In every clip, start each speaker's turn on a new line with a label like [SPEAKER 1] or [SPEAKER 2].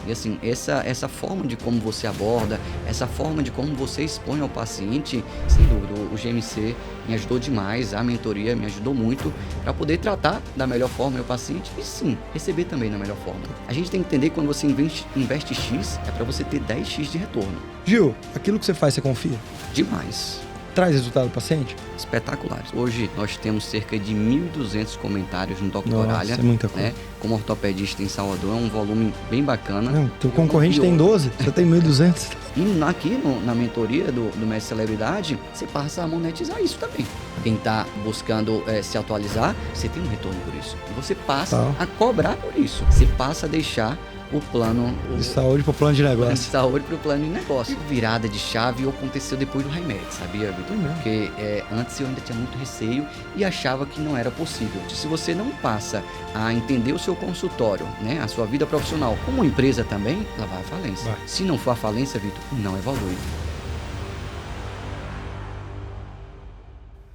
[SPEAKER 1] E assim, essa forma de como você aborda, essa forma de como você expõe ao paciente, sem dúvida, o GMC me ajudou demais, a mentoria me ajudou muito para poder tratar da melhor forma o meu paciente e sim, receber também da melhor forma. A gente tem que entender que quando você investe X, é para você ter 10X de retorno.
[SPEAKER 2] Gil, aquilo que você faz, você confia?
[SPEAKER 1] Demais.
[SPEAKER 2] Traz resultado do paciente?
[SPEAKER 1] Espetaculares. Hoje nós temos cerca de 1.200 comentários no Dr. Oralha.
[SPEAKER 2] Nossa, é muita coisa.
[SPEAKER 1] Como ortopedista em Salvador, é um volume bem bacana.
[SPEAKER 2] Não, teu concorrente tem 12, você tem 1.200.
[SPEAKER 1] E aqui na mentoria do Mestre Celebridade, você passa a monetizar isso também. Quem está buscando se atualizar, você tem um retorno por isso. E você passa a cobrar por isso. Você passa a deixar o plano
[SPEAKER 2] de saúde para o plano de negócio.
[SPEAKER 1] De saúde para o plano de negócio. Virada de chave aconteceu depois do remédio, sabia, Vitor? Porque antes eu ainda tinha muito receio e achava que não era possível. Se você não passa a entender o seu consultório, né, a sua vida profissional, como empresa também, ela vai à falência. Vai. Se não for à falência, Vitor, não evolui.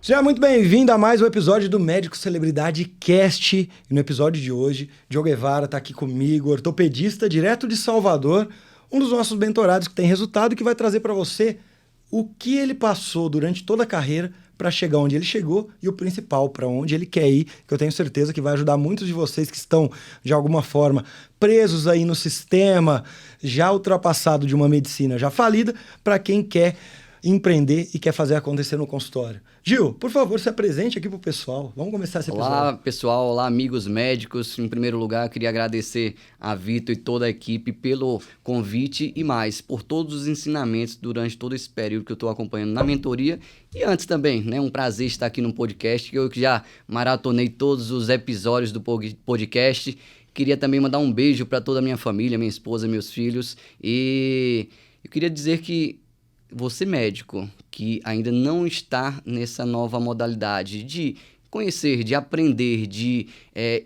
[SPEAKER 2] Seja muito bem-vindo a mais um episódio do Médico Celebridade Cast. E no episódio de hoje, Diogo Guevara está aqui comigo, ortopedista direto de Salvador, um dos nossos mentorados que tem resultado e que vai trazer para você o que ele passou durante toda a carreira para chegar onde ele chegou e o principal, para onde ele quer ir, que eu tenho certeza que vai ajudar muitos de vocês que estão, de alguma forma, presos aí no sistema, já ultrapassado de uma medicina já falida, para quem quer empreender e quer fazer acontecer no consultório. Gil, por favor, se apresente aqui pro pessoal. Vamos começar esse episódio.
[SPEAKER 1] Olá, pessoal. Olá, amigos médicos. Em primeiro lugar, eu queria agradecer a Vitor e toda a equipe pelo convite e mais, por todos os ensinamentos durante todo esse período que eu estou acompanhando na mentoria. E antes também, né? Um prazer estar aqui no podcast, que eu já maratonei todos os episódios do podcast. Queria também mandar um beijo para toda a minha família, minha esposa, meus filhos. E eu queria dizer que você médico que ainda não está nessa nova modalidade de conhecer, de aprender, de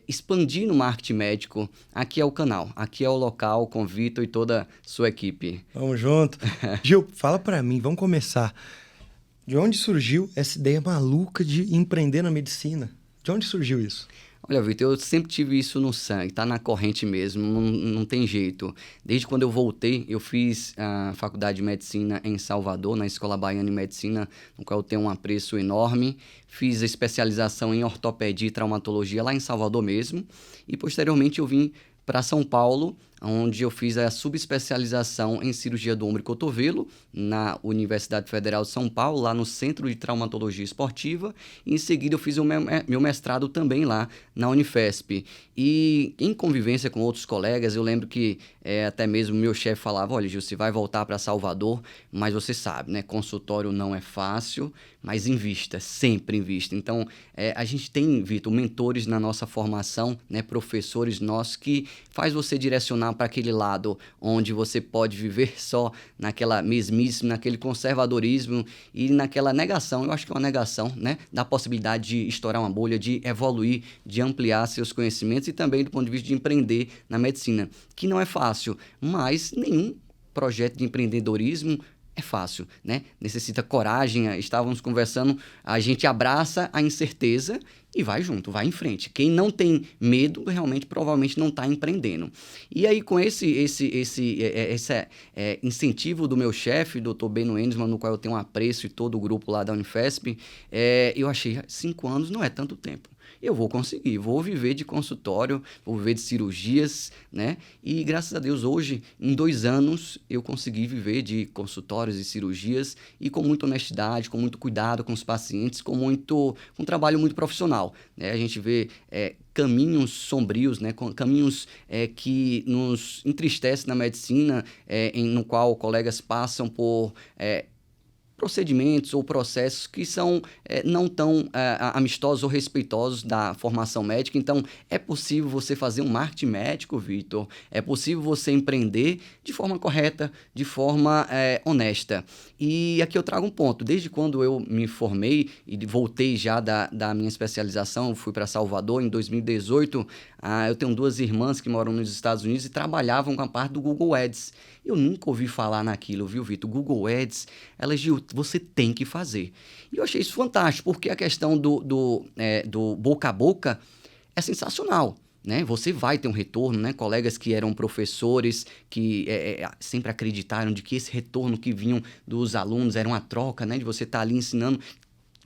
[SPEAKER 1] expandir no marketing médico, aqui é o canal, aqui é o local com o Vitor e toda a sua equipe.
[SPEAKER 2] Vamos junto. Gil, fala pra mim, vamos começar. De onde surgiu essa ideia maluca de empreender na medicina? De onde surgiu isso?
[SPEAKER 1] Olha, Vitor, eu sempre tive isso no sangue, tá na corrente mesmo, não tem jeito. Desde quando eu voltei, eu fiz a faculdade de medicina em Salvador, na Escola Baiana de Medicina, no qual eu tenho um apreço enorme. Fiz a especialização em ortopedia e traumatologia lá em Salvador mesmo. E posteriormente eu vim para São Paulo, onde eu fiz a subespecialização em cirurgia do ombro e cotovelo na Universidade Federal de São Paulo, lá no Centro de Traumatologia Esportiva. E em seguida eu fiz o meu mestrado também lá na Unifesp. E em convivência com outros colegas, eu lembro que até mesmo meu chefe falava, olha, Gil, você vai voltar para Salvador, mas você sabe, né, consultório não é fácil, mas invista, sempre invista. Então, a gente tem, Vitor, mentores na nossa formação, né, professores nossos que faz você direcionar para aquele lado onde você pode viver só naquela mesmice, naquele conservadorismo e naquela negação, eu acho que é uma negação, né, da possibilidade de estourar uma bolha, de evoluir, de ampliar seus conhecimentos e também do ponto de vista de empreender na medicina, que não é fácil, mas nenhum projeto de empreendedorismo é fácil, né? Necessita coragem. Estávamos conversando, a gente abraça a incerteza e vai junto, vai em frente. Quem não tem medo, realmente, provavelmente não está empreendendo. E aí, com esse incentivo do meu chefe, Dr. Beno Endesman, no qual eu tenho um apreço e todo o grupo lá da Unifesp, eu achei 5 anos não é tanto tempo. Eu vou conseguir, vou viver de consultório, vou viver de cirurgias, né? E graças a Deus hoje, em 2 anos, eu consegui viver de consultórios e cirurgias e com muita honestidade, com muito cuidado com os pacientes, com um trabalho muito profissional, né? A gente vê caminhos sombrios, né? Caminhos que nos entristecem na medicina, no qual colegas passam por procedimentos ou processos que são não tão amistosos ou respeitosos da formação médica. Então, é possível você fazer um marketing médico, Vitor, é possível você empreender de forma correta, de forma honesta. E aqui eu trago um ponto. Desde quando eu me formei e voltei já da minha especialização, fui para Salvador em 2018, eu tenho 2 irmãs que moram nos Estados Unidos e trabalhavam com a parte do Google Ads. Eu nunca ouvi falar naquilo, viu, Vitor? Google Ads, Gil, você tem que fazer. E eu achei isso fantástico, porque a questão do boca a boca é sensacional, né? Você vai ter um retorno, né? Colegas que eram professores, que sempre acreditaram de que esse retorno que vinham dos alunos era uma troca, né? De você estar ali ensinando.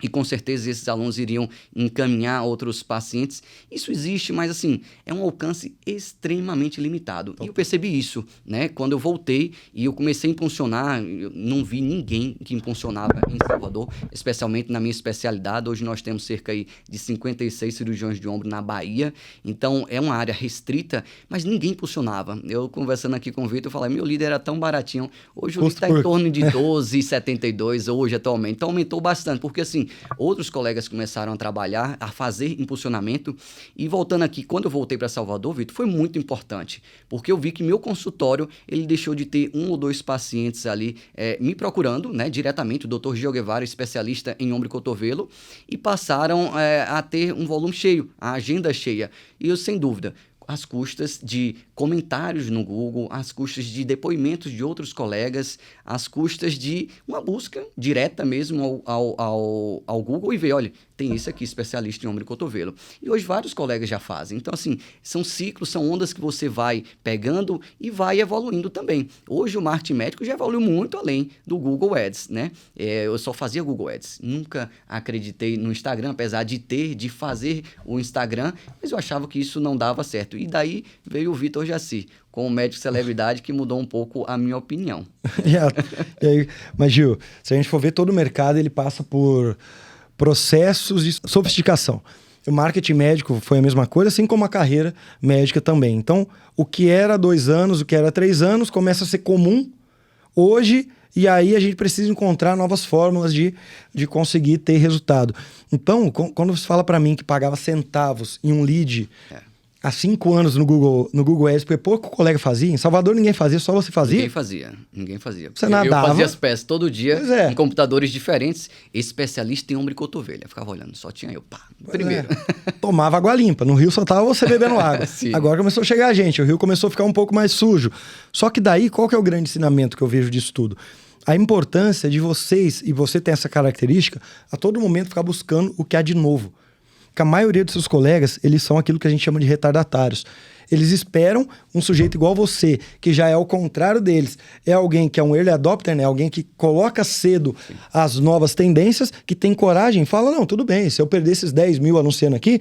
[SPEAKER 1] E com certeza esses alunos iriam encaminhar outros pacientes. Isso existe, mas assim, é um alcance extremamente limitado. E eu percebi isso, né? Quando eu voltei e eu comecei a impulsionar, eu não vi ninguém que impulsionava em Salvador, especialmente na minha especialidade. Hoje nós temos cerca aí de 56 cirurgiões de ombro na Bahia. Então é uma área restrita, mas ninguém impulsionava. Eu conversando aqui com o Vitor, eu falei, meu líder era tão baratinho. Hoje o líder está em torno de 12,72 hoje atualmente. Então aumentou bastante, porque assim, outros colegas começaram a trabalhar, a fazer impulsionamento. E voltando aqui, quando eu voltei para Salvador, Vitor, foi muito importante, porque eu vi que meu consultório, ele deixou de ter 1 ou 2 pacientes ali me procurando, né, diretamente, o Dr. Gil Guevara, especialista em ombro e cotovelo, e passaram a ter um volume cheio, a agenda cheia. E eu, sem dúvida, às custas de comentários no Google, às custas de depoimentos de outros colegas, às custas de uma busca direta mesmo ao Google e ver, olha, tem esse aqui, especialista em ombro e cotovelo. E hoje vários colegas já fazem. Então, assim, são ciclos, são ondas que você vai pegando e vai evoluindo também. Hoje o marketing médico já evoluiu muito além do Google Ads, né? Eu só fazia Google Ads. Nunca acreditei no Instagram, apesar de fazer o Instagram, mas eu achava que isso não dava certo. E daí veio o Vitor Jaci, com o médico celebridade, que mudou um pouco a minha opinião.
[SPEAKER 2] E aí, mas Gil, se a gente for ver todo o mercado, ele passa por processos de sofisticação. O marketing médico foi a mesma coisa, assim como a carreira médica também. Então, o que era 2 anos, o que era 3 anos, começa a ser comum hoje, e aí a gente precisa encontrar novas fórmulas de conseguir ter resultado. Então, quando você fala para mim que pagava centavos em um lead há 5 anos no Google Ads, porque pouco colega fazia, em Salvador ninguém fazia, só você fazia?
[SPEAKER 1] Ninguém fazia.
[SPEAKER 2] Você nadava.
[SPEAKER 1] Eu fazia as peças todo dia, em computadores diferentes, especialista em ombro e cotovelo. Eu ficava olhando, só tinha eu, primeiro.
[SPEAKER 2] Tomava água limpa, no Rio só tava você bebendo água. Agora começou a chegar a gente, o Rio começou a ficar um pouco mais sujo. Só que daí, qual que é o grande ensinamento que eu vejo disso tudo? A importância de vocês, e você tem essa característica, a todo momento ficar buscando o que há de novo. Que a maioria dos seus colegas, eles são aquilo que a gente chama de retardatários. Eles esperam um sujeito igual você, que já é ao contrário deles. É alguém que é um early adopter, né? Alguém que coloca cedo as novas tendências, que tem coragem, fala, não, tudo bem, se eu perder esses 10 mil anunciando aqui,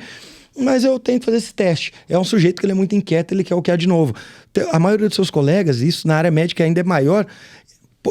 [SPEAKER 2] mas eu tenho que fazer esse teste. É um sujeito que ele é muito inquieto, ele quer o que há de novo. A maioria dos seus colegas, isso na área médica ainda é maior.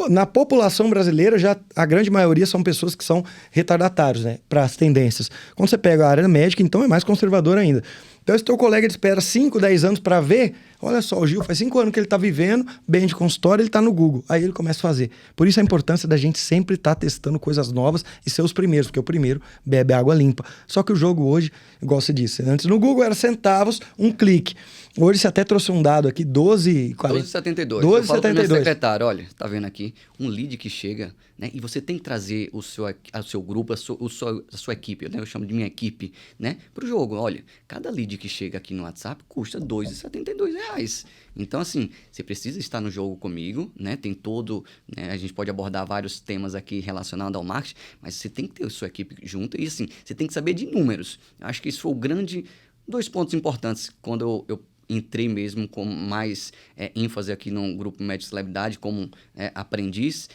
[SPEAKER 2] Na população brasileira, já a grande maioria são pessoas que são retardatários, né, para as tendências. Quando você pega a área médica, então é mais conservador ainda. Então, esse teu colega ele espera 5, 10 anos para ver, olha só, o Gil faz 5 anos que ele está vivendo bem de consultório, ele está no Google. Aí ele começa a fazer. Por isso a importância da gente sempre estar testando coisas novas e ser os primeiros, porque o primeiro bebe água limpa. Só que o jogo hoje, igual você disse, antes no Google era centavos, um clique. Hoje você até trouxe um dado aqui,
[SPEAKER 1] 12,72. Eu falo pro meu secretário, olha, tá vendo aqui, um lead que chega, né? E você tem que trazer o seu grupo, a sua equipe, né? Eu chamo de minha equipe, né? Pro jogo. Olha, cada lead que chega aqui no WhatsApp custa R$2,72. Então, assim, você precisa estar no jogo comigo, né? Tem todo, né? A gente pode abordar vários temas aqui relacionados ao marketing, mas você tem que ter a sua equipe junto e, assim, você tem que saber de números. Acho que isso foi o grande... 2 pontos importantes quando eu entrei mesmo com mais ênfase aqui no grupo Médico Celebridade como aprendiz.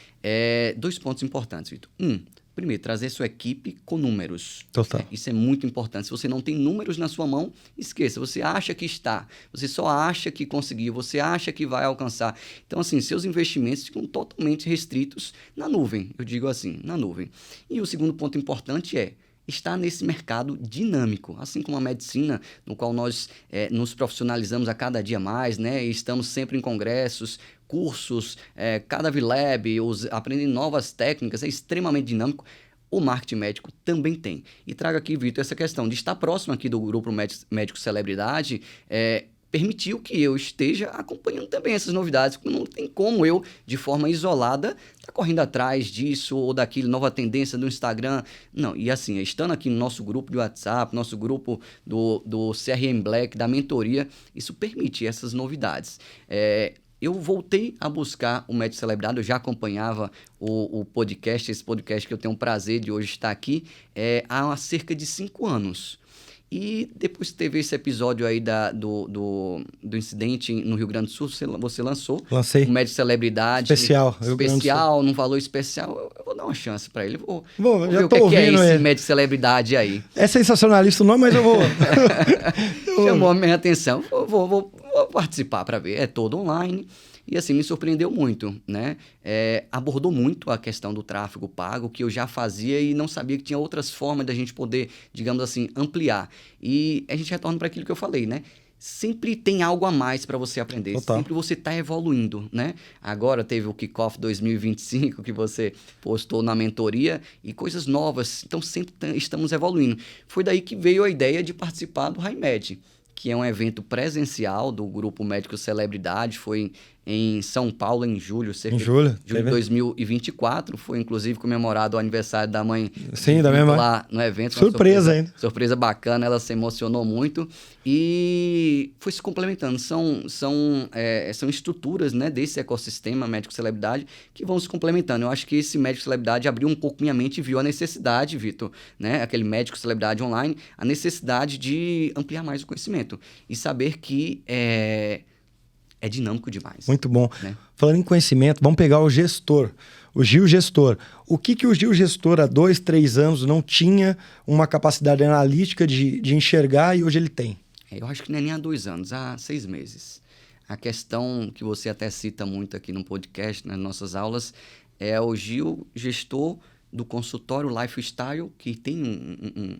[SPEAKER 1] 2 pontos importantes, Vitor. Primeiro, trazer sua equipe com números.
[SPEAKER 2] Total.
[SPEAKER 1] Isso é muito importante. Se você não tem números na sua mão, esqueça. Você acha que está. Você só acha que conseguiu. Você acha que vai alcançar. Então, assim, seus investimentos ficam totalmente restritos na nuvem. Eu digo assim, na nuvem. E o segundo ponto importante está nesse mercado dinâmico, assim como a medicina, no qual nós nos profissionalizamos a cada dia mais, né? E estamos sempre em congressos, cursos, cada VLab, aprendendo novas técnicas, é extremamente dinâmico. O marketing médico também tem. E trago aqui, Vitor, essa questão de estar próximo aqui do grupo Médico Celebridade, permitiu que eu esteja acompanhando também essas novidades, porque não tem como eu, de forma isolada, estar correndo atrás disso ou daquilo, nova tendência do Instagram. Não, e assim, estando aqui no nosso grupo de WhatsApp, nosso grupo do CRM Black, da mentoria, isso permite essas novidades. Eu voltei a buscar o Médico Celebridade, eu já acompanhava o podcast, esse podcast que eu tenho o prazer de hoje estar aqui, há cerca de 5 anos. E depois que teve esse episódio aí do incidente no Rio Grande do Sul, você lançou.
[SPEAKER 2] Lancei.
[SPEAKER 1] Um médico celebridade.
[SPEAKER 2] Especial.
[SPEAKER 1] Especial, num valor especial. Eu vou dar uma chance pra ele. Vou
[SPEAKER 2] já
[SPEAKER 1] ver o
[SPEAKER 2] tô
[SPEAKER 1] que é esse
[SPEAKER 2] ele.
[SPEAKER 1] médico celebridade aí.
[SPEAKER 2] É sensacionalista o nome, mas eu vou...
[SPEAKER 1] Chamou a minha atenção. Vou participar pra ver. É todo online. E assim, me surpreendeu muito, né? Abordou muito a questão do tráfego pago, que eu já fazia e não sabia que tinha outras formas da gente poder, digamos assim, ampliar. E a gente retorna para aquilo que eu falei, né? Sempre tem algo a mais para você aprender.
[SPEAKER 2] Total.
[SPEAKER 1] Sempre você está evoluindo, né? Agora teve o Kickoff 2025 que você postou na mentoria e coisas novas. Então sempre estamos evoluindo. Foi daí que veio a ideia de participar do HiMed, que é um evento presencial do Grupo Médico Celebridade. Foi em São Paulo, em julho,
[SPEAKER 2] julho
[SPEAKER 1] de 2024. Foi, inclusive, comemorado o aniversário da mãe.
[SPEAKER 2] Sim, da minha mãe.
[SPEAKER 1] Lá no evento.
[SPEAKER 2] Surpresa ainda.
[SPEAKER 1] Surpresa bacana, ela se emocionou muito. E foi se complementando. São estruturas, né, desse ecossistema médico-celebridade que vão se complementando. Eu acho que esse médico-celebridade abriu um pouco minha mente e viu a necessidade, Vitor, né, aquele médico-celebridade online, a necessidade de ampliar mais o conhecimento e saber que é dinâmico demais.
[SPEAKER 2] Muito bom.
[SPEAKER 1] Né?
[SPEAKER 2] Falando em conhecimento, vamos pegar o gestor, o Gil Gestor. O que o Gil Gestor há 2, 3 anos não tinha uma capacidade analítica de enxergar e hoje ele tem?
[SPEAKER 1] Eu acho que não é nem há 2 anos, há 6 meses. A questão que você até cita muito aqui no podcast, nas nossas aulas, é o Gil Gestor do consultório Lifestyle, que tem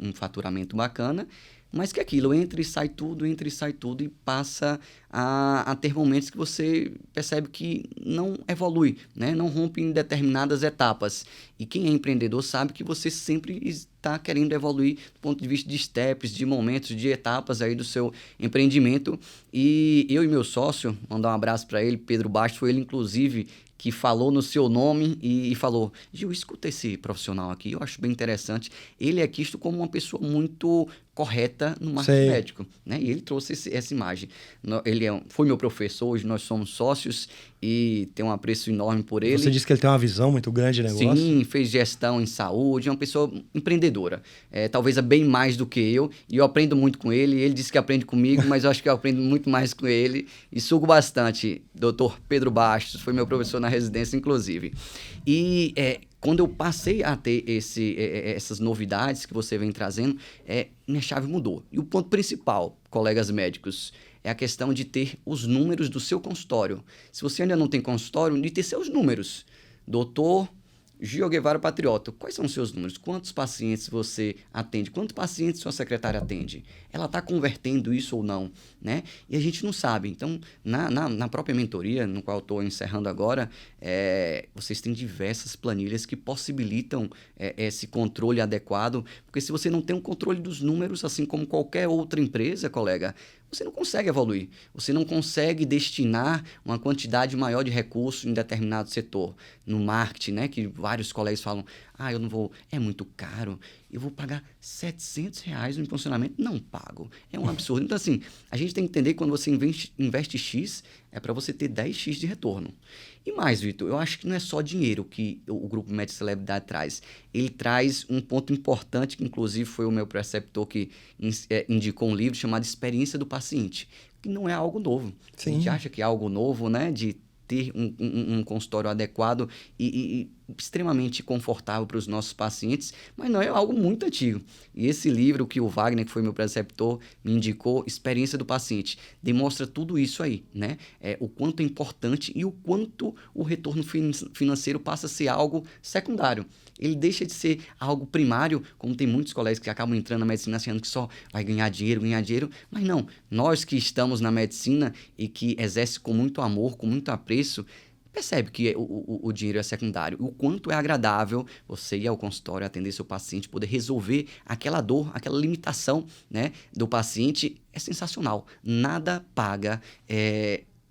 [SPEAKER 1] um faturamento bacana, mas que aquilo entra e sai tudo e passa a ter momentos que você percebe que não evolui, né? Não rompe em determinadas etapas. E quem é empreendedor sabe que você sempre está querendo evoluir do ponto de vista de steps, de momentos, de etapas aí do seu empreendimento. E eu e meu sócio, mandar um abraço para ele, Pedro Bastos, foi ele inclusive que falou no seu nome e falou: Gil, escuta esse profissional aqui, eu acho bem interessante. Ele é quisto como uma pessoa muito correta no marketing médico, né? E ele trouxe essa imagem. Ele foi meu professor, hoje nós somos sócios e tenho um apreço enorme por ele.
[SPEAKER 2] Você disse que ele tem uma visão muito grande de negócio.
[SPEAKER 1] Sim, fez gestão em saúde, é uma pessoa empreendedora. Talvez bem mais do que eu, e eu aprendo muito com ele. Ele disse que aprende comigo, mas eu acho que eu aprendo muito mais com ele e sugo bastante. Dr. Pedro Bastos, foi meu professor na residência, inclusive. E quando eu passei a ter essas novidades que você vem trazendo, minha chave mudou. E o ponto principal, colegas médicos, é a questão de ter os números do seu consultório. Se você ainda não tem consultório, de ter seus números. Doutor Gil Guevara Patriota, quais são os seus números? Quantos pacientes você atende? Quantos pacientes sua secretária atende? Ela está convertendo isso ou não? Né? E a gente não sabe. Então, na própria mentoria, no qual eu estou encerrando agora, vocês têm diversas planilhas que possibilitam esse controle adequado, porque se você não tem um controle dos números, assim como qualquer outra empresa, colega, você não consegue evoluir, você não consegue destinar uma quantidade maior de recursos em determinado setor. No marketing, né, que vários colegas falam, eu não vou, é muito caro, eu vou pagar R$700 no impulsionamento? Não pago, é um absurdo. Então assim, a gente tem que entender que quando você investe X, é para você ter 10X de retorno. E mais, Vitor, eu acho que não é só dinheiro que o Grupo Médico Celebridade traz. Ele traz um ponto importante, que inclusive foi o meu preceptor que indicou um livro chamado Experiência do Paciente, que não é algo novo. Sim. A gente acha que é algo novo, né, de ter um consultório adequado e extremamente confortável para os nossos pacientes, mas não, é algo muito antigo. E esse livro que o Wagner, que foi meu preceptor, me indicou, Experiência do Paciente, demonstra tudo isso aí, né? O quanto é importante e o quanto o retorno financeiro passa a ser algo secundário. Ele deixa de ser algo primário, como tem muitos colegas que acabam entrando na medicina achando que só vai ganhar dinheiro, mas não. Nós que estamos na medicina e que exerce com muito amor, com muito apreço, percebe que o dinheiro é secundário. O quanto é agradável você ir ao consultório, atender seu paciente, poder resolver aquela dor, aquela limitação, né, do paciente, é sensacional. Nada paga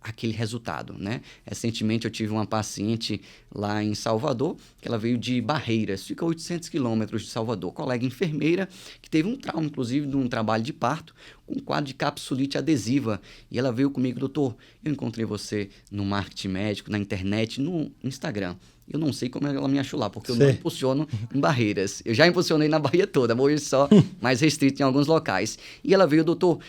[SPEAKER 1] aquele resultado, né? Recentemente eu tive uma paciente lá em Salvador, que ela veio de Barreiras, fica a 800 quilômetros de Salvador, colega enfermeira, que teve um trauma, inclusive, de um trabalho de parto, com um quadro de capsulite adesiva. E ela veio comigo, doutor, eu encontrei você no marketing médico, na internet, no Instagram. Eu não sei como ela me achou lá, porque eu não impulsiono em Barreiras. Eu já impulsionei na Bahia toda, mas hoje só mais restrito em alguns locais. E ela veio, doutor,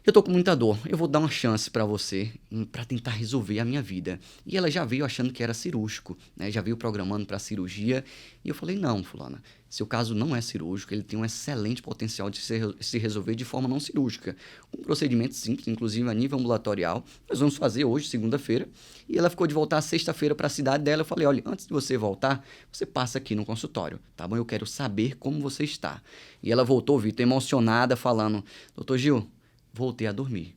[SPEAKER 1] eu tô com muita dor, eu vou dar uma chance para você, para tentar resolver a minha vida. E ela já veio achando que era cirúrgico, né? Já veio programando para cirurgia. E eu falei, não, fulana, seu caso não é cirúrgico, ele tem um excelente potencial de se resolver de forma não cirúrgica. Um procedimento simples, inclusive a nível ambulatorial. Nós vamos fazer hoje, segunda-feira. E ela ficou de voltar sexta-feira para a cidade dela. Eu falei, olha, antes de você voltar, você passa aqui no consultório, tá bom? Eu quero saber como você está. E ela voltou, Vitor, emocionada, falando, doutor Gil, voltei a dormir.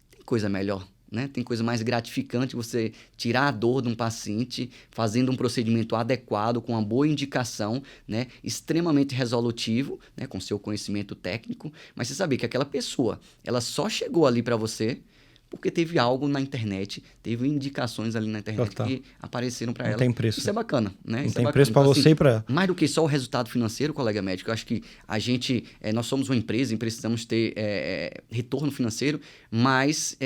[SPEAKER 1] Tem coisa melhor, né? Tem coisa mais gratificante você tirar a dor de um paciente fazendo um procedimento adequado, com uma boa indicação, né? Extremamente resolutivo, né? Com seu conhecimento técnico. Mas você saber que aquela pessoa, ela só chegou ali para você porque teve algo na internet, teve indicações ali na internet que apareceram para ela.
[SPEAKER 2] Não tem preço.
[SPEAKER 1] Isso é bacana, né?
[SPEAKER 2] Não
[SPEAKER 1] Isso
[SPEAKER 2] tem
[SPEAKER 1] é
[SPEAKER 2] preço para você e para ela.
[SPEAKER 1] Mais do que só o resultado financeiro, colega médico, eu acho que a gente, nós somos uma empresa e precisamos ter retorno financeiro, mas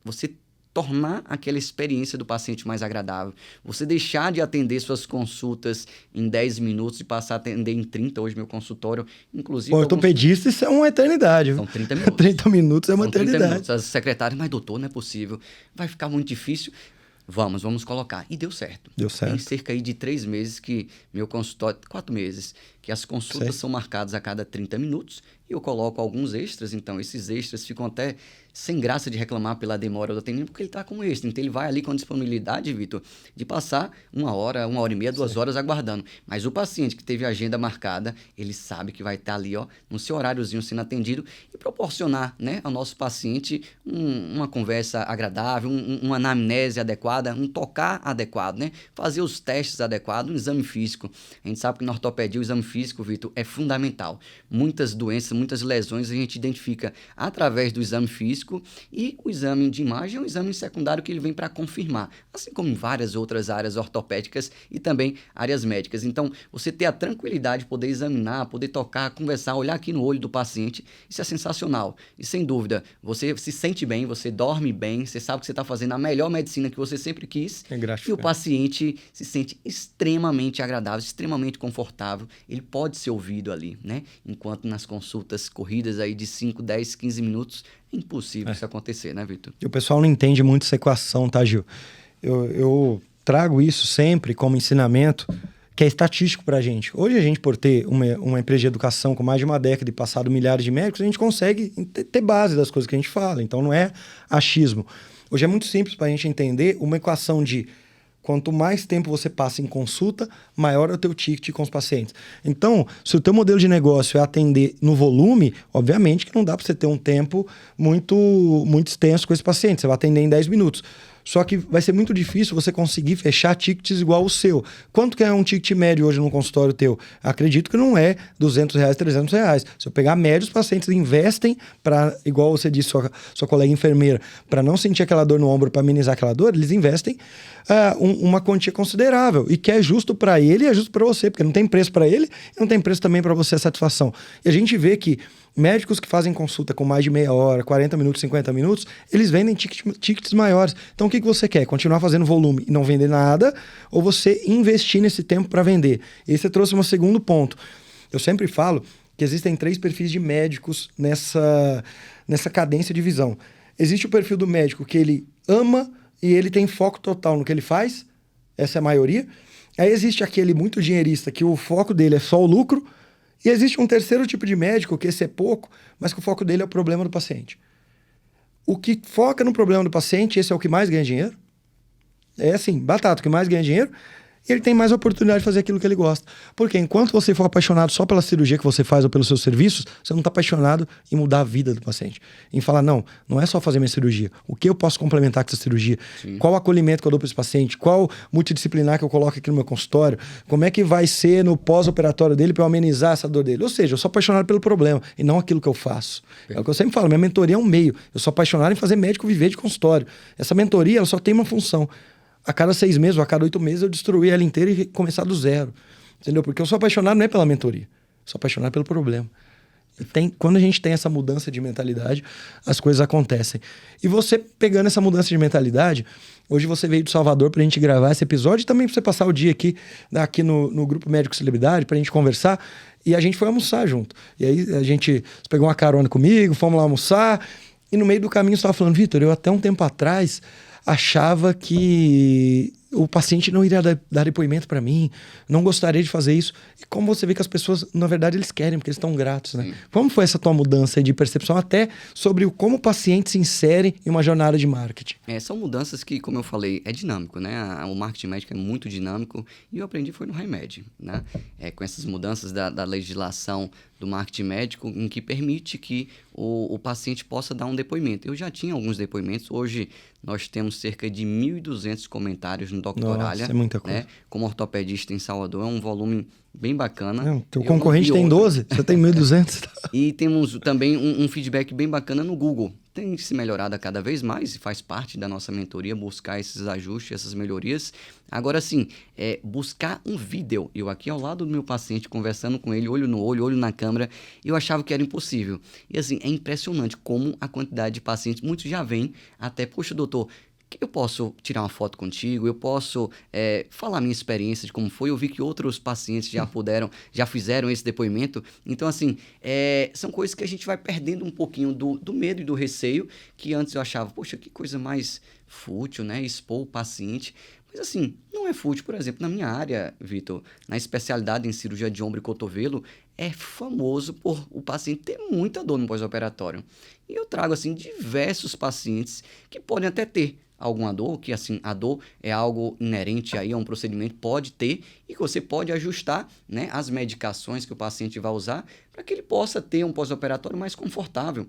[SPEAKER 1] você tornar aquela experiência do paciente mais agradável. Você deixar de atender suas consultas em 10 minutos e passar a atender em 30. Hoje meu consultório, inclusive...
[SPEAKER 2] Pô, ortopedista, isso é uma eternidade.
[SPEAKER 1] São 30 minutos.
[SPEAKER 2] 30 minutos é uma eternidade.
[SPEAKER 1] 30 minutos. As secretárias, mas doutor, não é possível. Vai ficar muito difícil. Vamos colocar. E deu certo.
[SPEAKER 2] Deu certo.
[SPEAKER 1] Tem cerca aí de 3 meses que meu consultório... 4 meses. Que as consultas são marcadas a cada 30 minutos. E eu coloco alguns extras. Então, esses extras ficam até sem graça de reclamar pela demora do atendimento, porque ele está com extra. Então, ele vai ali com a disponibilidade, Vitor, de passar 1 hora, 1 hora e meia, 2 horas aguardando. Mas o paciente que teve a agenda marcada, ele sabe que vai estar ali, ó, no seu horáriozinho sendo atendido e proporcionar, né, ao nosso paciente uma conversa agradável, uma anamnese adequada, um tocar adequado, né? Fazer os testes adequados, um exame físico. A gente sabe que na ortopedia o exame físico, Vitor, é fundamental. Muitas doenças, muitas lesões a gente identifica através do exame físico e o exame de imagem é um exame secundário que ele vem para confirmar, assim como em várias outras áreas ortopédicas e também áreas médicas. Então, você ter a tranquilidade de poder examinar, poder tocar, conversar, olhar aqui no olho do paciente, isso é sensacional. E sem dúvida, você se sente bem, você dorme bem, você sabe que você está fazendo a melhor medicina que você sempre quis e o paciente se sente extremamente agradável, extremamente confortável. Ele pode ser ouvido ali, né? Enquanto nas consultas corridas aí de 5, 10, 15 minutos, é impossível isso acontecer, né, Vitor?
[SPEAKER 2] E o pessoal não entende muito essa equação, tá, Gil? Eu trago isso sempre como ensinamento, que é estatístico pra gente. Hoje a gente, por ter uma empresa de educação com mais de uma década e passado milhares de médicos, a gente consegue ter base das coisas que a gente fala. Então não é achismo. Hoje é muito simples pra gente entender uma equação de quanto mais tempo você passa em consulta, maior é o teu ticket com os pacientes. Então, se o teu modelo de negócio é atender no volume, obviamente que não dá para você ter um tempo muito extenso com esse paciente. Você vai atender em 10 minutos. Só que vai ser muito difícil você conseguir fechar tickets igual o seu. Quanto que é um ticket médio hoje no consultório teu? Acredito que não é R$200, R$300. Se eu pegar médio, os pacientes investem para, igual você disse, sua colega enfermeira, para não sentir aquela dor no ombro, para amenizar aquela dor, eles investem uma quantia considerável. E que é justo para ele e é justo para você, porque não tem preço para ele e não tem preço também para você a satisfação. E a gente vê que médicos que fazem consulta com mais de meia hora, 40 minutos, 50 minutos, eles vendem tickets maiores. Então, o que você quer? Continuar fazendo volume e não vender nada? Ou você investir nesse tempo para vender? E você trouxe um segundo ponto. Eu sempre falo que existem 3 perfis de médicos nessa cadência de visão. Existe o perfil do médico que ele ama e ele tem foco total no que ele faz. Essa é a maioria. Aí existe aquele muito dinheirista que o foco dele é só o lucro. E existe um terceiro tipo de médico, que esse é pouco, mas que o foco dele é o problema do paciente. O que foca no problema do paciente, esse é o que mais ganha dinheiro. É assim, batata, o que mais ganha dinheiro. e ele tem mais oportunidade de fazer aquilo que ele gosta. Porque enquanto você for apaixonado só pela cirurgia que você faz ou pelos seus serviços, você não está apaixonado em mudar a vida do paciente. Em falar, não é só fazer minha cirurgia. O que eu posso complementar com essa cirurgia? Sim. Qual acolhimento que eu dou para esse paciente? Qual multidisciplinar que eu coloco aqui no meu consultório? Como é que vai ser no pós-operatório dele para eu amenizar essa dor dele? Ou seja, eu sou apaixonado pelo problema e não aquilo que eu faço. É o que eu sempre falo, minha mentoria é um meio. Eu sou apaixonado em fazer médico viver de consultório. Essa mentoria, ela só tem uma função. A cada 6 meses ou a cada 8 meses eu destruir ela inteira e começar do zero. Entendeu? Porque eu sou apaixonado não é pela mentoria. Eu sou apaixonado pelo problema. Quando a gente tem essa mudança de mentalidade, as coisas acontecem. E você pegando essa mudança de mentalidade, hoje você veio de Salvador pra gente gravar esse episódio e também pra você passar o dia aqui no Grupo Médico Celebridade, pra gente conversar. E a gente foi almoçar junto. E aí você pegou uma carona comigo, fomos lá almoçar. E no meio do caminho você estava falando, Vitor, eu até um tempo atrás achava que o paciente não iria dar depoimento para mim, não gostaria de fazer isso. E como você vê que as pessoas, na verdade, eles querem, porque eles estão gratos, né? Sim. Como foi essa tua mudança de percepção até sobre como o paciente se insere em uma jornada de marketing?
[SPEAKER 1] São mudanças que, como eu falei, é dinâmico, né? O marketing médico é muito dinâmico e eu aprendi foi no Remed, né? Com essas mudanças da legislação do marketing médico em que permite que o paciente possa dar um depoimento. Eu já tinha alguns depoimentos, hoje nós temos cerca de 1.200 comentários no Doctoralha.
[SPEAKER 2] Nossa, é muita coisa.
[SPEAKER 1] Né? Como ortopedista em Salvador, é um volume bem bacana.
[SPEAKER 2] Teu concorrente tem 12, você tem 1.200.
[SPEAKER 1] E temos também um feedback bem bacana no Google. Tem se melhorado a cada vez mais e faz parte da nossa mentoria buscar esses ajustes, essas melhorias. Agora sim, buscar um vídeo. Eu aqui ao lado do meu paciente, conversando com ele, olho no olho, olho na câmera, eu achava que era impossível. E assim, é impressionante como a quantidade de pacientes, muitos já vêm até, poxa, doutor, eu posso tirar uma foto contigo, eu posso falar a minha experiência de como foi. Eu vi que outros pacientes já fizeram esse depoimento. Então, assim, são coisas que a gente vai perdendo um pouquinho do medo e do receio, que antes eu achava, poxa, que coisa mais fútil, né? Expor o paciente. Mas, assim, não é fútil. Por exemplo, na minha área, Vitor, na especialidade em cirurgia de ombro e cotovelo, é famoso por o paciente ter muita dor no pós-operatório. E eu trago, assim, diversos pacientes que podem até ter alguma dor, que assim, a dor é algo inerente aí a um procedimento, pode ter, e que você pode ajustar, né, as medicações que o paciente vai usar para que ele possa ter um pós-operatório mais confortável.